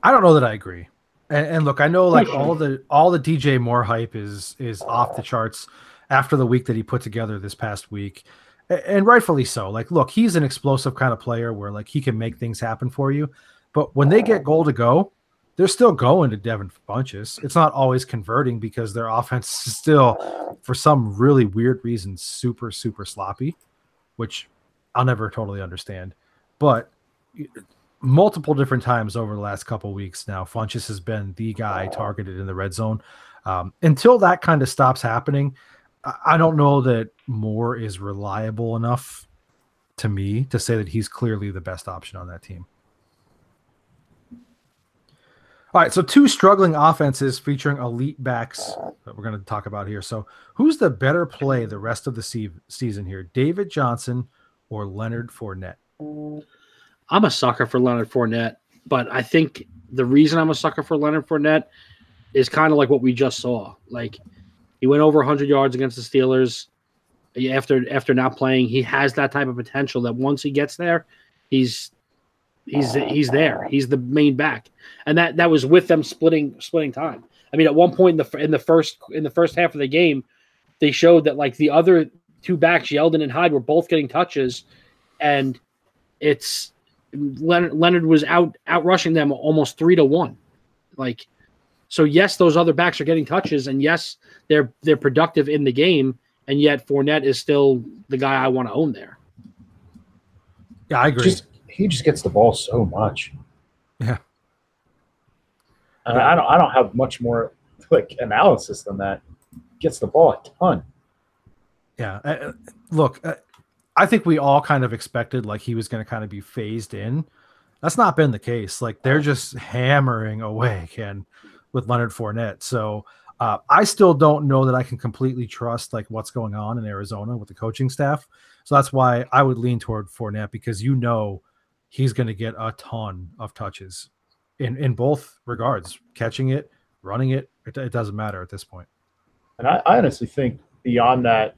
I don't know that I agree. And look, I know like all the DJ Moore hype is off the charts after the week that he put together this past week. And rightfully so. Like, look, he's an explosive kind of player where like he can make things happen for you. But when they get goal to go, they're still going to Devin Funchess. It's not always converting because their offense is still, for some really weird reason, super, super sloppy, which I'll never totally understand. But multiple different times over the last couple of weeks now, Funchess has been the guy targeted in the red zone. Until that kind of stops happening, I don't know that Moore is reliable enough to me to say that he's clearly the best option on that team. All right, so two struggling offenses featuring elite backs that we're going to talk about here. So who's the better play the rest of the season here, David Johnson or Leonard Fournette? I'm a sucker for Leonard Fournette, but I think the reason I'm a sucker for Leonard Fournette is kind of like what we just saw. Like, he went over 100 yards against the Steelers after not playing. He has that type of potential that once he gets there, he's there. He's the main back, and that was with them splitting time. I mean, at one point in the first half of the game, they showed that like the other two backs, Yeldon and Hyde, were both getting touches, and it's Leonard was out rushing them almost 3-1. Like, so yes, those other backs are getting touches, and yes, they're productive in the game, and yet Fournette is still the guy I want to own there. Yeah, I agree. He just gets the ball so much. Yeah. And I don't have much more like analysis than that. Gets the ball a ton. Yeah. Look, I think we all kind of expected like he was going to kind of be phased in. That's not been the case. Like, they're just hammering away, Ken, with Leonard Fournette. So I still don't know that I can completely trust like what's going on in Arizona with the coaching staff. So that's why I would lean toward Fournette, because he's going to get a ton of touches in both regards, catching it, running it. It doesn't matter at this point. And I honestly think beyond that,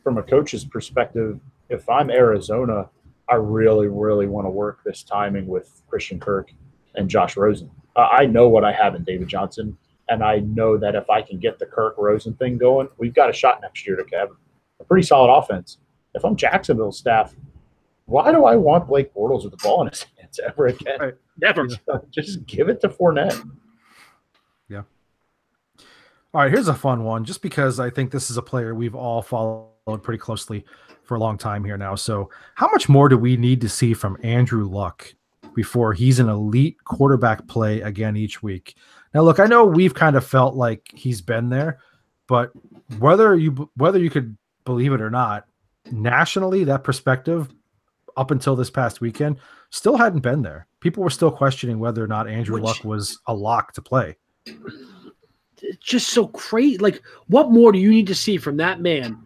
from a coach's perspective, if I'm Arizona, I really, really want to work this timing with Christian Kirk and Josh Rosen. I know what I have in David Johnson, and I know that if I can get the Kirk Rosen thing going, we've got a shot next year to have a pretty solid offense. If I'm Jacksonville's staff, why do I want Blake Bortles with the ball in his hands ever again? Right. Never. Just give it to Fournette. Yeah. All right, here's a fun one, just because I think this is a player we've all followed pretty closely for a long time here now. So how much more do we need to see from Andrew Luck before he's an elite quarterback play again each week? Now, look, I know we've kind of felt like he's been there, but whether you could believe it or not, nationally, that perspective up until this past weekend still hadn't been there. People were still questioning whether or not Andrew Luck was a lock to play. It's just so crazy. Like, what more do you need to see from that man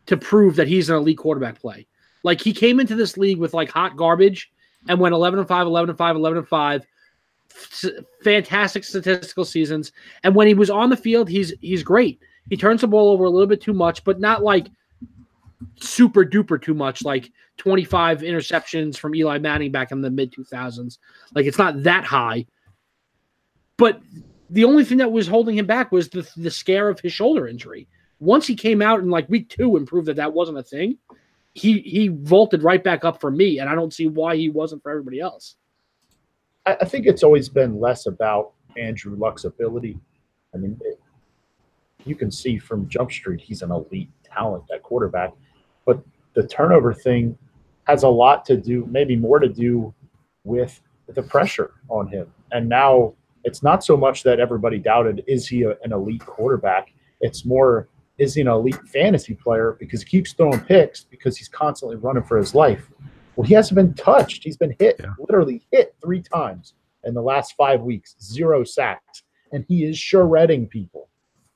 to prove that he's an elite quarterback play? Like, he came into this league with like hot garbage and went 11-5, 11-5, 11-5. Fantastic statistical seasons. And when he was on the field, he's great. He turns the ball over a little bit too much, but not like super duper too much, like 25 interceptions from Eli Manning back in the mid 2000s. Like, it's not that high, but the only thing that was holding him back was the scare of his shoulder injury. Once he came out in like week 2 and proved that wasn't a thing, he vaulted right back up for me, and I don't see why he wasn't for everybody else. I think it's always been less about Andrew Luck's ability. I mean, you can see from Jump Street he's an elite talent at quarterback, but the turnover thing has a lot to do, maybe more to do with the pressure on him. And now it's not so much that everybody doubted, is he an elite quarterback? It's more, is he an elite fantasy player because he keeps throwing picks because he's constantly running for his life? Well, he hasn't been touched. He's been hit, literally hit 3 times in the last 5 weeks, 0 sacks. And he is shredding people,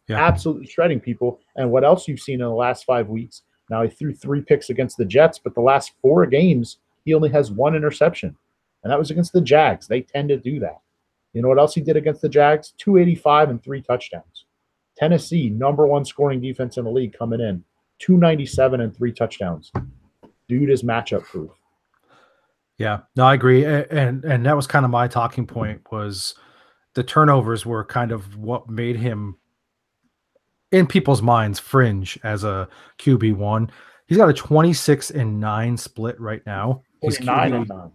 absolutely shredding people. And what else you've seen in the last 5 weeks? Now, he threw 3 picks against the Jets, but the last 4 games, he only has 1 interception. And that was against the Jags. They tend to do that. You know what else he did against the Jags? 285 and 3 touchdowns. Tennessee, number 1 scoring defense in the league coming in. 297 and 3 touchdowns. Dude is matchup proof. Yeah, no, I agree. And that was kind of my talking point, was the turnovers were kind of what made him, in people's minds, fringe as a QB1. He's got a 26-9 split right now. He's 29-9.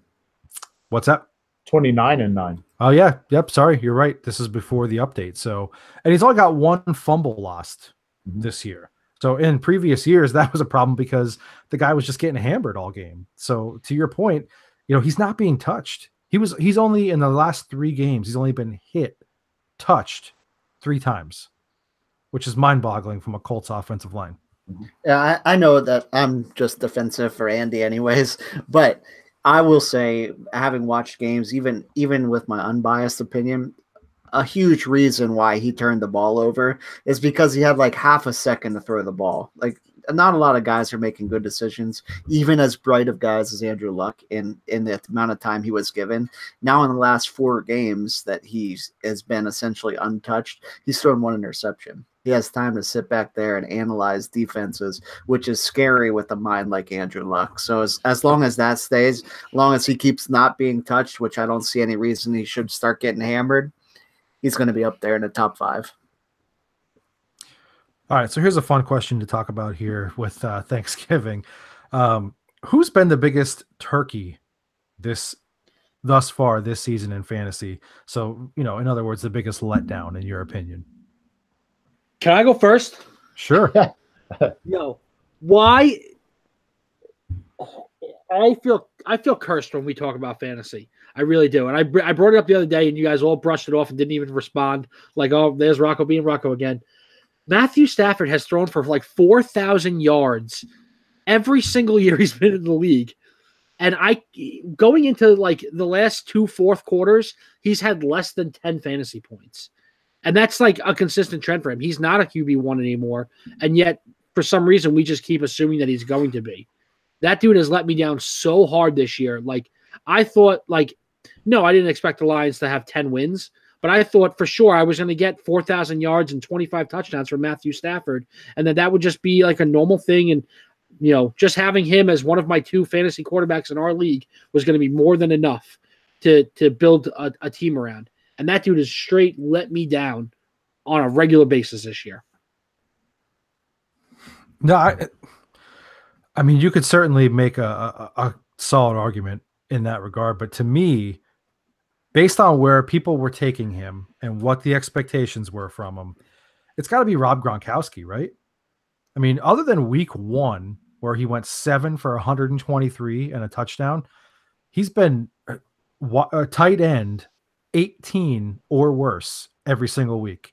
What's that? 29-9. Oh yeah, yep. Sorry, you're right. This is before the update. So, and he's only got 1 fumble lost this year. So in previous years, that was a problem because the guy was just getting hammered all game. So to your point, he's not being touched. He's only, in the last 3 games, he's only been touched 3 times, which is mind-boggling from a Colts offensive line. Yeah, I know that I'm just defensive for Andy anyways, but I will say, having watched games, even with my unbiased opinion, a huge reason why he turned the ball over is because he had like half a second to throw the ball. Like, not a lot of guys are making good decisions, even as bright of guys as Andrew Luck in the amount of time he was given. Now, in the last 4 games that he has been essentially untouched, he's thrown 1 interception. He has time to sit back there and analyze defenses, which is scary with a mind like Andrew Luck. So as long as that stays, as long as he keeps not being touched, which I don't see any reason he should start getting hammered, he's going to be up there in the top 5. All right, so here's a fun question to talk about here with Thanksgiving. Who's been the biggest turkey thus far this season in fantasy? So, in other words, the biggest letdown in your opinion. Can I go first? Sure. Why? I feel cursed when we talk about fantasy. I really do. And I brought it up the other day, and you guys all brushed it off and didn't even respond. Like, oh, there's Rocco being Rocco again. Matthew Stafford has thrown for like 4,000 yards every single year he's been in the league. And going into like the last 2 fourth quarters, he's had less than 10 fantasy points. And that's like a consistent trend for him. He's not a QB1 anymore. And yet, for some reason, we just keep assuming that he's going to be. That dude has let me down so hard this year. Like, I thought, no, I didn't expect the Lions to have 10 wins. But I thought for sure I was going to get 4,000 yards and 25 touchdowns from Matthew Stafford. And that would just be like a normal thing. And, just having him as one of my 2 fantasy quarterbacks in our league was going to be more than enough to build a team around. And that dude has straight let me down on a regular basis this year. No, I mean, you could certainly make a solid argument in that regard. But to me, based on where people were taking him and what the expectations were from him, it's got to be Rob Gronkowski, right? I mean, other than week 1, where he went 7 for 123 and a touchdown, he's been a tight end 18 or worse every single week.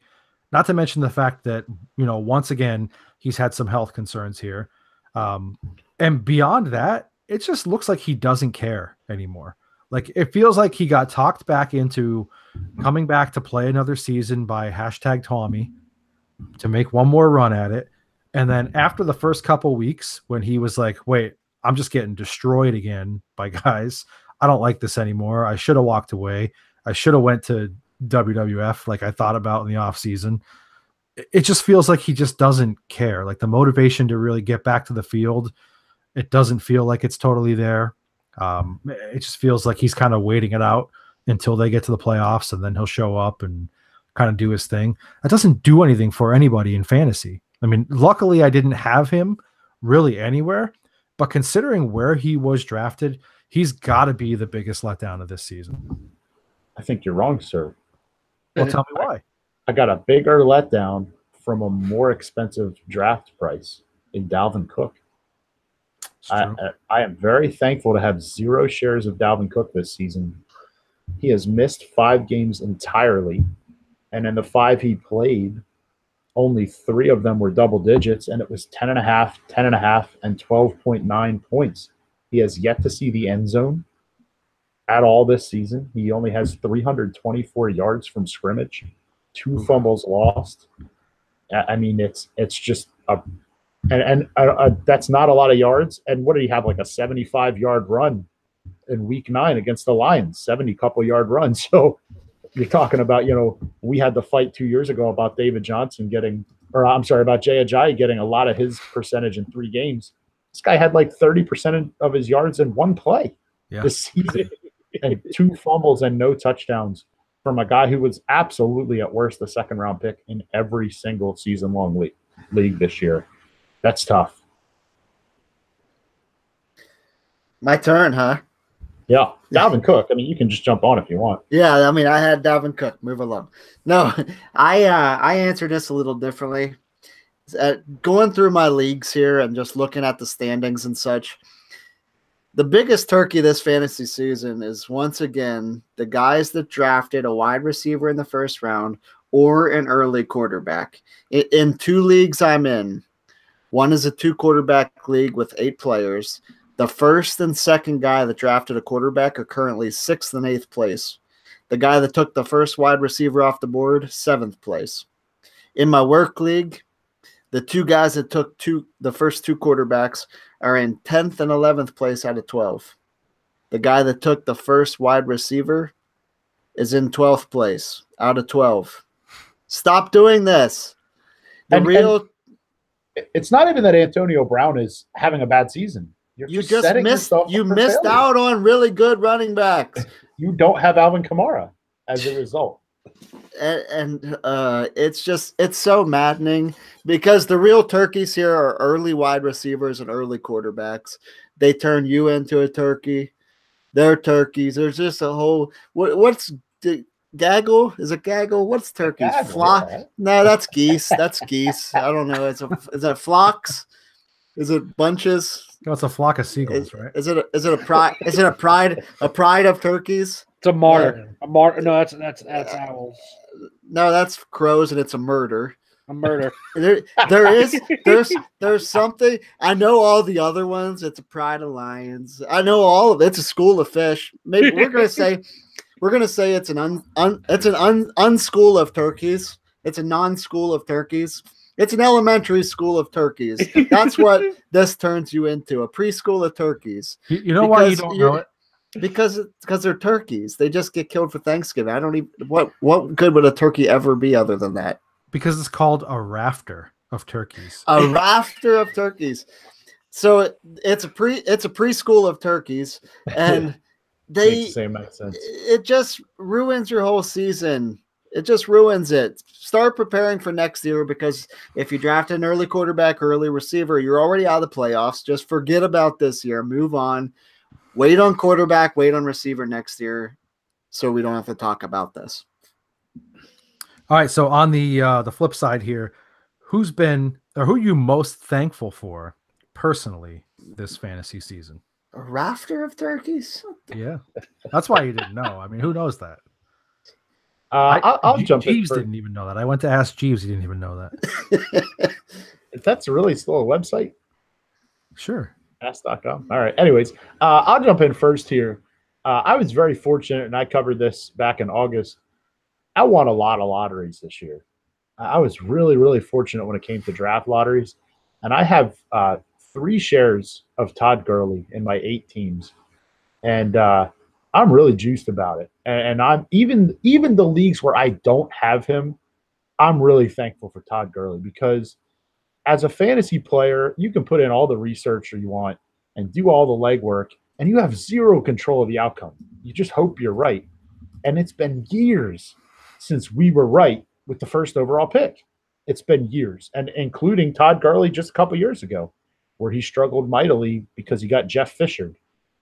Not to mention the fact that, once again, he's had some health concerns here. And beyond that, it just looks like he doesn't care anymore. Like, it feels like he got talked back into coming back to play another season by #Tommy to make one more run at it. And then after the first couple weeks, when he was like, wait, I'm just getting destroyed again by guys. I don't like this anymore. I should have walked away. I should have went to WWF like I thought about in the off season. It just feels like he just doesn't care. Like, the motivation to really get back to the field, it doesn't feel like it's totally there. It just feels like he's kind of waiting it out until they get to the playoffs, and then he'll show up and kind of do his thing. That doesn't do anything for anybody in fantasy. I mean, luckily I didn't have him really anywhere, but considering where he was drafted, he's got to be the biggest letdown of this season. I think you're wrong, sir. Well, tell me why. I got a bigger letdown from a more expensive draft price in Dalvin Cook. I am very thankful to have 0 shares of Dalvin Cook this season. He has missed 5 games entirely, and in the 5 he played, only 3 of them were double digits, and it was 10.5, 10.5, and 12.9 points. He has yet to see the end zone at all this season. He only has 324 yards from scrimmage, 2 fumbles lost. I mean, it's just that's not a lot of yards. And what did he have, like a 75-yard run in week 9 against the Lions, 70 couple yard run. So you're talking about, we had the fight 2 years ago about David Johnson about Jay Ajayi getting a lot of his percentage in 3 games. This guy had like 30% of his yards in one play this season, and 2 fumbles and no touchdowns from a guy who was absolutely at worst the second-round pick in every single season-long league this year. That's tough. My turn, huh? Yeah, Dalvin Cook. I mean, you can just jump on if you want. Yeah, I mean, I had Dalvin Cook. Move along. No, I answered this a little differently. Going through my leagues here and just looking at the standings and such, the biggest turkey this fantasy season is, once again, the guys that drafted a wide receiver in the first round or an early quarterback. In 2 leagues I'm in, one is a 2-quarterback league with 8 players. The first and second guy that drafted a quarterback are currently 6th and 8th place. The guy that took the first wide receiver off the board, 7th place. In my work league, the 2 guys that took the first 2 quarterbacks are in 10th and 11th place out of 12. The guy that took the first wide receiver is in 12th place out of 12. Stop doing this. It's not even that Antonio Brown is having a bad season. You missed out on really good running backs. You don't have Alvin Kamara as a result. And it's so maddening because the real turkeys here are early wide receivers and early quarterbacks. They turn you into a turkey. They're turkeys. There's just a whole what's gaggle? Is it gaggle? What's turkeys? Flock? Yeah. No, that's geese. That's geese. I don't know. Is it flocks? Is it bunches? No, it's a flock of seagulls, right? Is it a pride? Is it a pride of turkeys? It's a martyr. A martyr. No, that's owls. No, that's crows, and it's a murder. A murder. There's something. I know all the other ones. It's a pride of lions. I know all of it. It's a school of fish. Maybe we're gonna say it's an unschool of turkeys. It's a non-school of turkeys. It's an elementary school of turkeys. That's what this turns you into, a preschool of turkeys. You know why you don't know it? Because they're turkeys. They just get killed for Thanksgiving. I don't even what good would a turkey ever be other than that? Because it's called a rafter of turkeys. A rafter of turkeys. So it's a preschool of turkeys, and makes sense. It just ruins your whole season. It just ruins it. Start preparing for next year, because if you draft an early quarterback, early receiver, you're already out of the playoffs. Just forget about this year. Move on. Wait on quarterback, wait on receiver next year, so we don't have to talk about this. All right, so on the flip side here, who are you most thankful for personally this fantasy season? A rafter of turkeys? Yeah. That's why you didn't know. I mean, who knows that? I'll jump in. Jeeves didn't even know that. I went to ask Jeeves. He didn't even know that. That's really still a website? Sure. Ask.com. All right. Anyways, I'll jump in first here. I was very fortunate, and I covered this back in August. I won a lot of lotteries this year. I was really, really fortunate when it came to draft lotteries. And I have 3 shares of Todd Gurley in my 8 teams. And I'm really juiced about it. And I'm even the leagues where I don't have him, I'm really thankful for Todd Gurley, because as a fantasy player, you can put in all the research you want and do all the legwork, and you have zero control of the outcome. You just hope you're right. And it's been years since we were right with the first overall pick. It's been years, and including Todd Gurley just a couple years ago, where he struggled mightily because he got Jeff Fisher,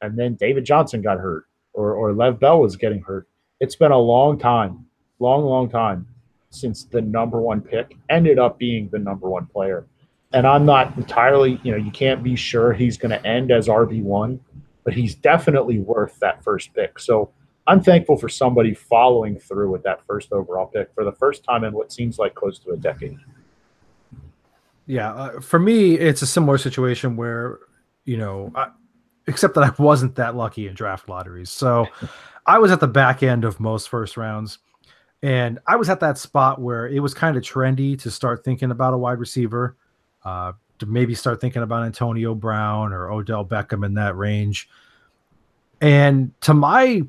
and then David Johnson got hurt, or Lev Bell was getting hurt. It's been a long time, long time since the number 1 pick ended up being the number 1 player. And I'm not entirely, you can't be sure he's going to end as RB1, but he's definitely worth that first pick. So I'm thankful for somebody following through with that first overall pick for the first time in what seems like close to a decade. Yeah, for me, it's a similar situation where, except that I wasn't that lucky in draft lotteries. So I was at the back end of most first rounds, and I was at that spot where it was kind of trendy to start thinking about a wide receiver, to maybe start thinking about Antonio Brown or Odell Beckham in that range. And to my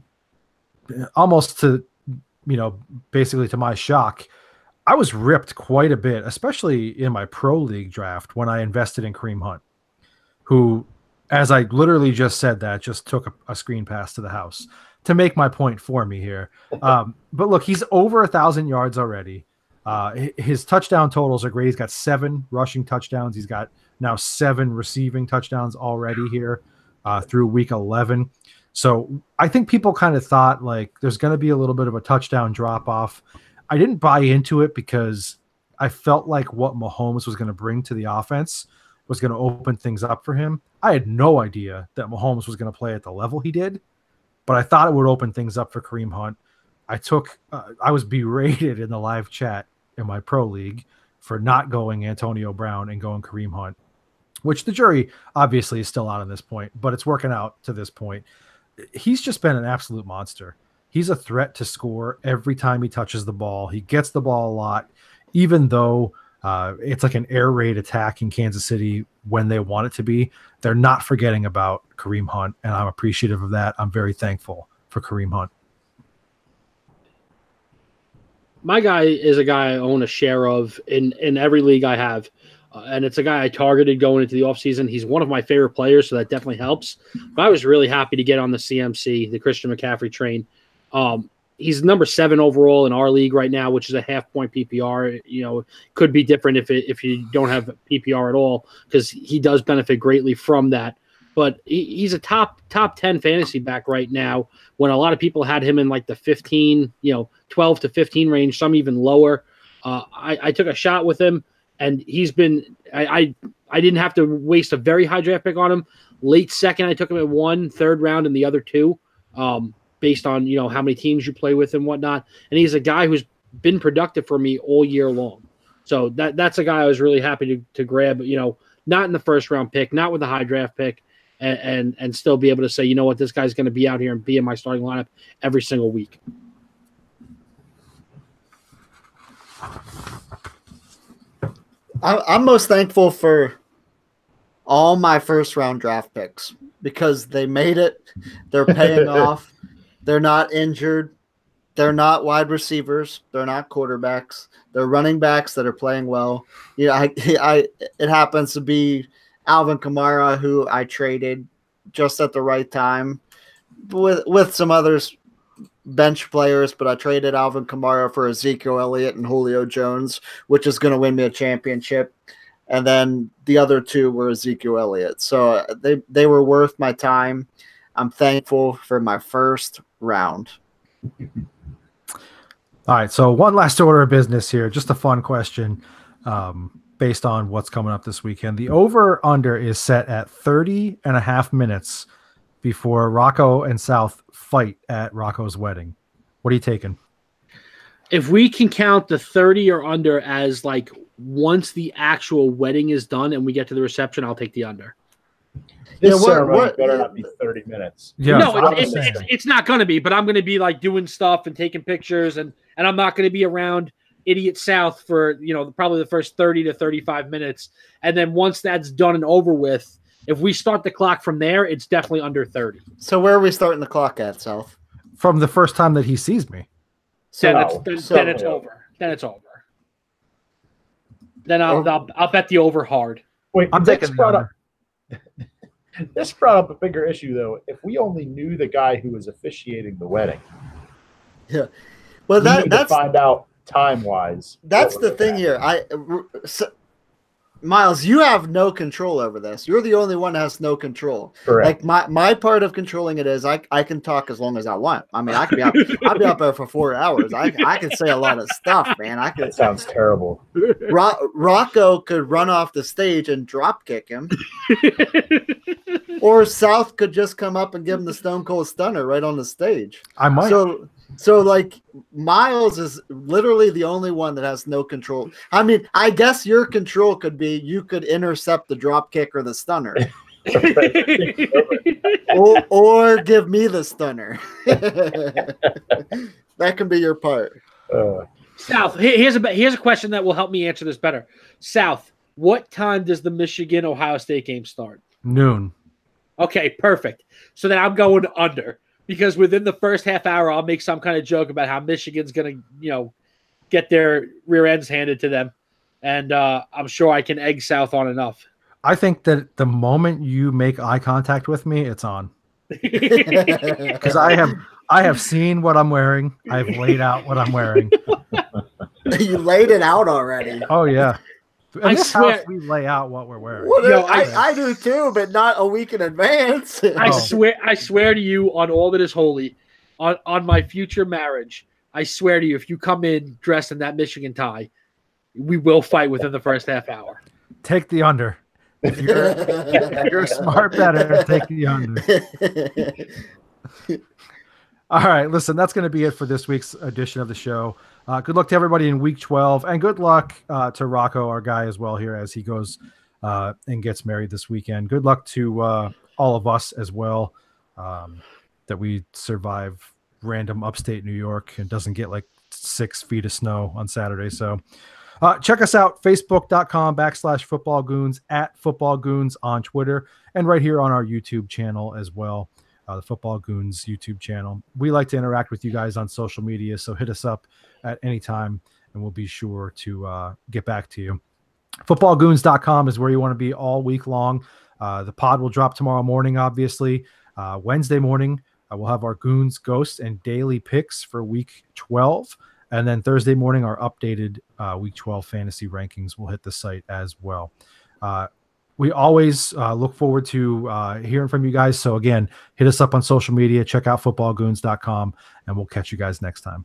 almost to basically to my shock, I was ripped quite a bit, especially in my pro league draft when I invested in Kareem Hunt, who, as I literally just said that, just took a screen pass to the house to make my point for me here. But look, he's over 1,000 yards already. His touchdown totals are great. He's got 7 rushing touchdowns. He's got now 7 receiving touchdowns already here through week 11. So I think people kind of thought like there's going to be a little bit of a touchdown drop off. I didn't buy into it because I felt like what Mahomes was going to bring to the offense was going to open things up for him. I had no idea that Mahomes was going to play at the level he did, but I thought it would open things up for Kareem Hunt. I was berated in the live chat in my pro league for not going Antonio Brown and going Kareem Hunt, which the jury obviously is still out on this point, but it's working out to this point. He's just been an absolute monster. He's a threat to score every time he touches the ball. He gets the ball a lot, even though it's like an air raid attack in Kansas City when they want it to be. They're not forgetting about Kareem Hunt, and I'm appreciative of that. I'm very thankful for Kareem Hunt. My guy is a guy I own a share of in every league I have. And it's a guy I targeted going into the offseason. He's one of my favorite players, so that definitely helps. But I was really happy to get on the CMC, the Christian McCaffrey train. He's number 7 overall in our league right now, which is a half-point PPR. Could be different if you don't have PPR at all, because he does benefit greatly from that. But he's a top 10 fantasy back right now, when a lot of people had him in like the 15, 12 to 15 range, some even lower. I took a shot with him, and he's been I didn't have to waste a very high draft pick on him. Late second, I took him at 1, third round in the other 2, based on how many teams you play with and whatnot. And he's a guy who's been productive for me all year long. So that's a guy I was really happy to grab. Not in the first round pick, not with a high draft pick, and still be able to say, this guy's going to be out here and be in my starting lineup every single week. I'm most thankful for all my first round draft picks because they made it. They're paying off. They're not injured. They're not wide receivers. They're not quarterbacks. They're running backs that are playing well. It happens to be Alvin Kamara, who I traded just at the right time with some others, bench players, but I traded Alvin Kamara for Ezekiel Elliott and Julio Jones, which is going to win me a championship. And then the other 2 were Ezekiel Elliott. So they were worth my time. I'm thankful for my first round. All right. So one last order of business here. Just a fun question based on what's coming up this weekend. The over-under is set at 30 and a half minutes before Rocco and South fight at Rocco's wedding. What are you taking? If we can count the 30 or under as like once the actual wedding is done and we get to the reception, I'll take the under. This ceremony better not be 30 minutes. Yeah, no, it's not going to be, but I'm going to be like doing stuff and taking pictures, and I'm not going to be around Idiot South for, probably the first 30 to 35 minutes. And then once that's done and over with, if we start the clock from there, it's definitely under 30. So where are we starting the clock at, South? From the first time that he sees me. Then it's over. Then it's over. Then I'll bet the over hard. Wait, this brought up a bigger issue, though. If we only knew the guy who was officiating the wedding, yeah, well, that's to find out time-wise. That's the thing here. Miles, you have no control over this. You're the only one that has no control. Correct. Like my part of controlling it is I can talk as long as I want. I mean, I can be I'll be up there for 4 hours. I can say a lot of stuff, man. That sounds terrible. Rocco could run off the stage and drop kick him. Or South could just come up and give him the Stone Cold Stunner right on the stage. I might. So like Miles is literally the only one that has no control. I mean, I guess your control could be you could intercept the drop kick or the stunner. or give me the stunner. That can be your part. South, here's a question that will help me answer this better. South, what time does the Michigan-Ohio State game start? Noon. Okay, perfect. So then I'm going under. because within the first half hour, I'll make some kind of joke about how Michigan's going to, get their rear ends handed to them. And I'm sure I can egg South on enough. I think that the moment you make eye contact with me, it's on. Because I have seen what I'm wearing. I've laid out what I'm wearing. You laid it out already. Oh yeah. I swear we lay out what we're wearing. Well, I do too, but not a week in advance. I swear to you on all that is holy, on my future marriage, I swear to you, if you come in dressed in that Michigan tie, we will fight within the first half hour. Take the under. If you're a smart better, take the under. All right, listen, that's going to be it for this week's edition of the show. Good luck to everybody in Week 12, and good luck to Rocco, our guy, as well here as he goes and gets married this weekend. Good luck to all of us as well, that we survive random upstate New York and doesn't get like 6 feet of snow on Saturday. So check us out, facebook.com/footballgoons, @footballgoons on Twitter, and right here on our YouTube channel as well. The Football Goons YouTube channel. We like to interact with you guys on social media, so hit us up at any time, and we'll be sure to get back to you. Footballgoons.com is where you want to be all week long. The pod will drop tomorrow morning, obviously. Wednesday morning, we'll have our Goons, Ghost, and Daily Picks for Week 12. And then Thursday morning, our updated Week 12 fantasy rankings will hit the site as well. We always look forward to hearing from you guys. So, again, hit us up on social media. Check out footballgoons.com, and we'll catch you guys next time.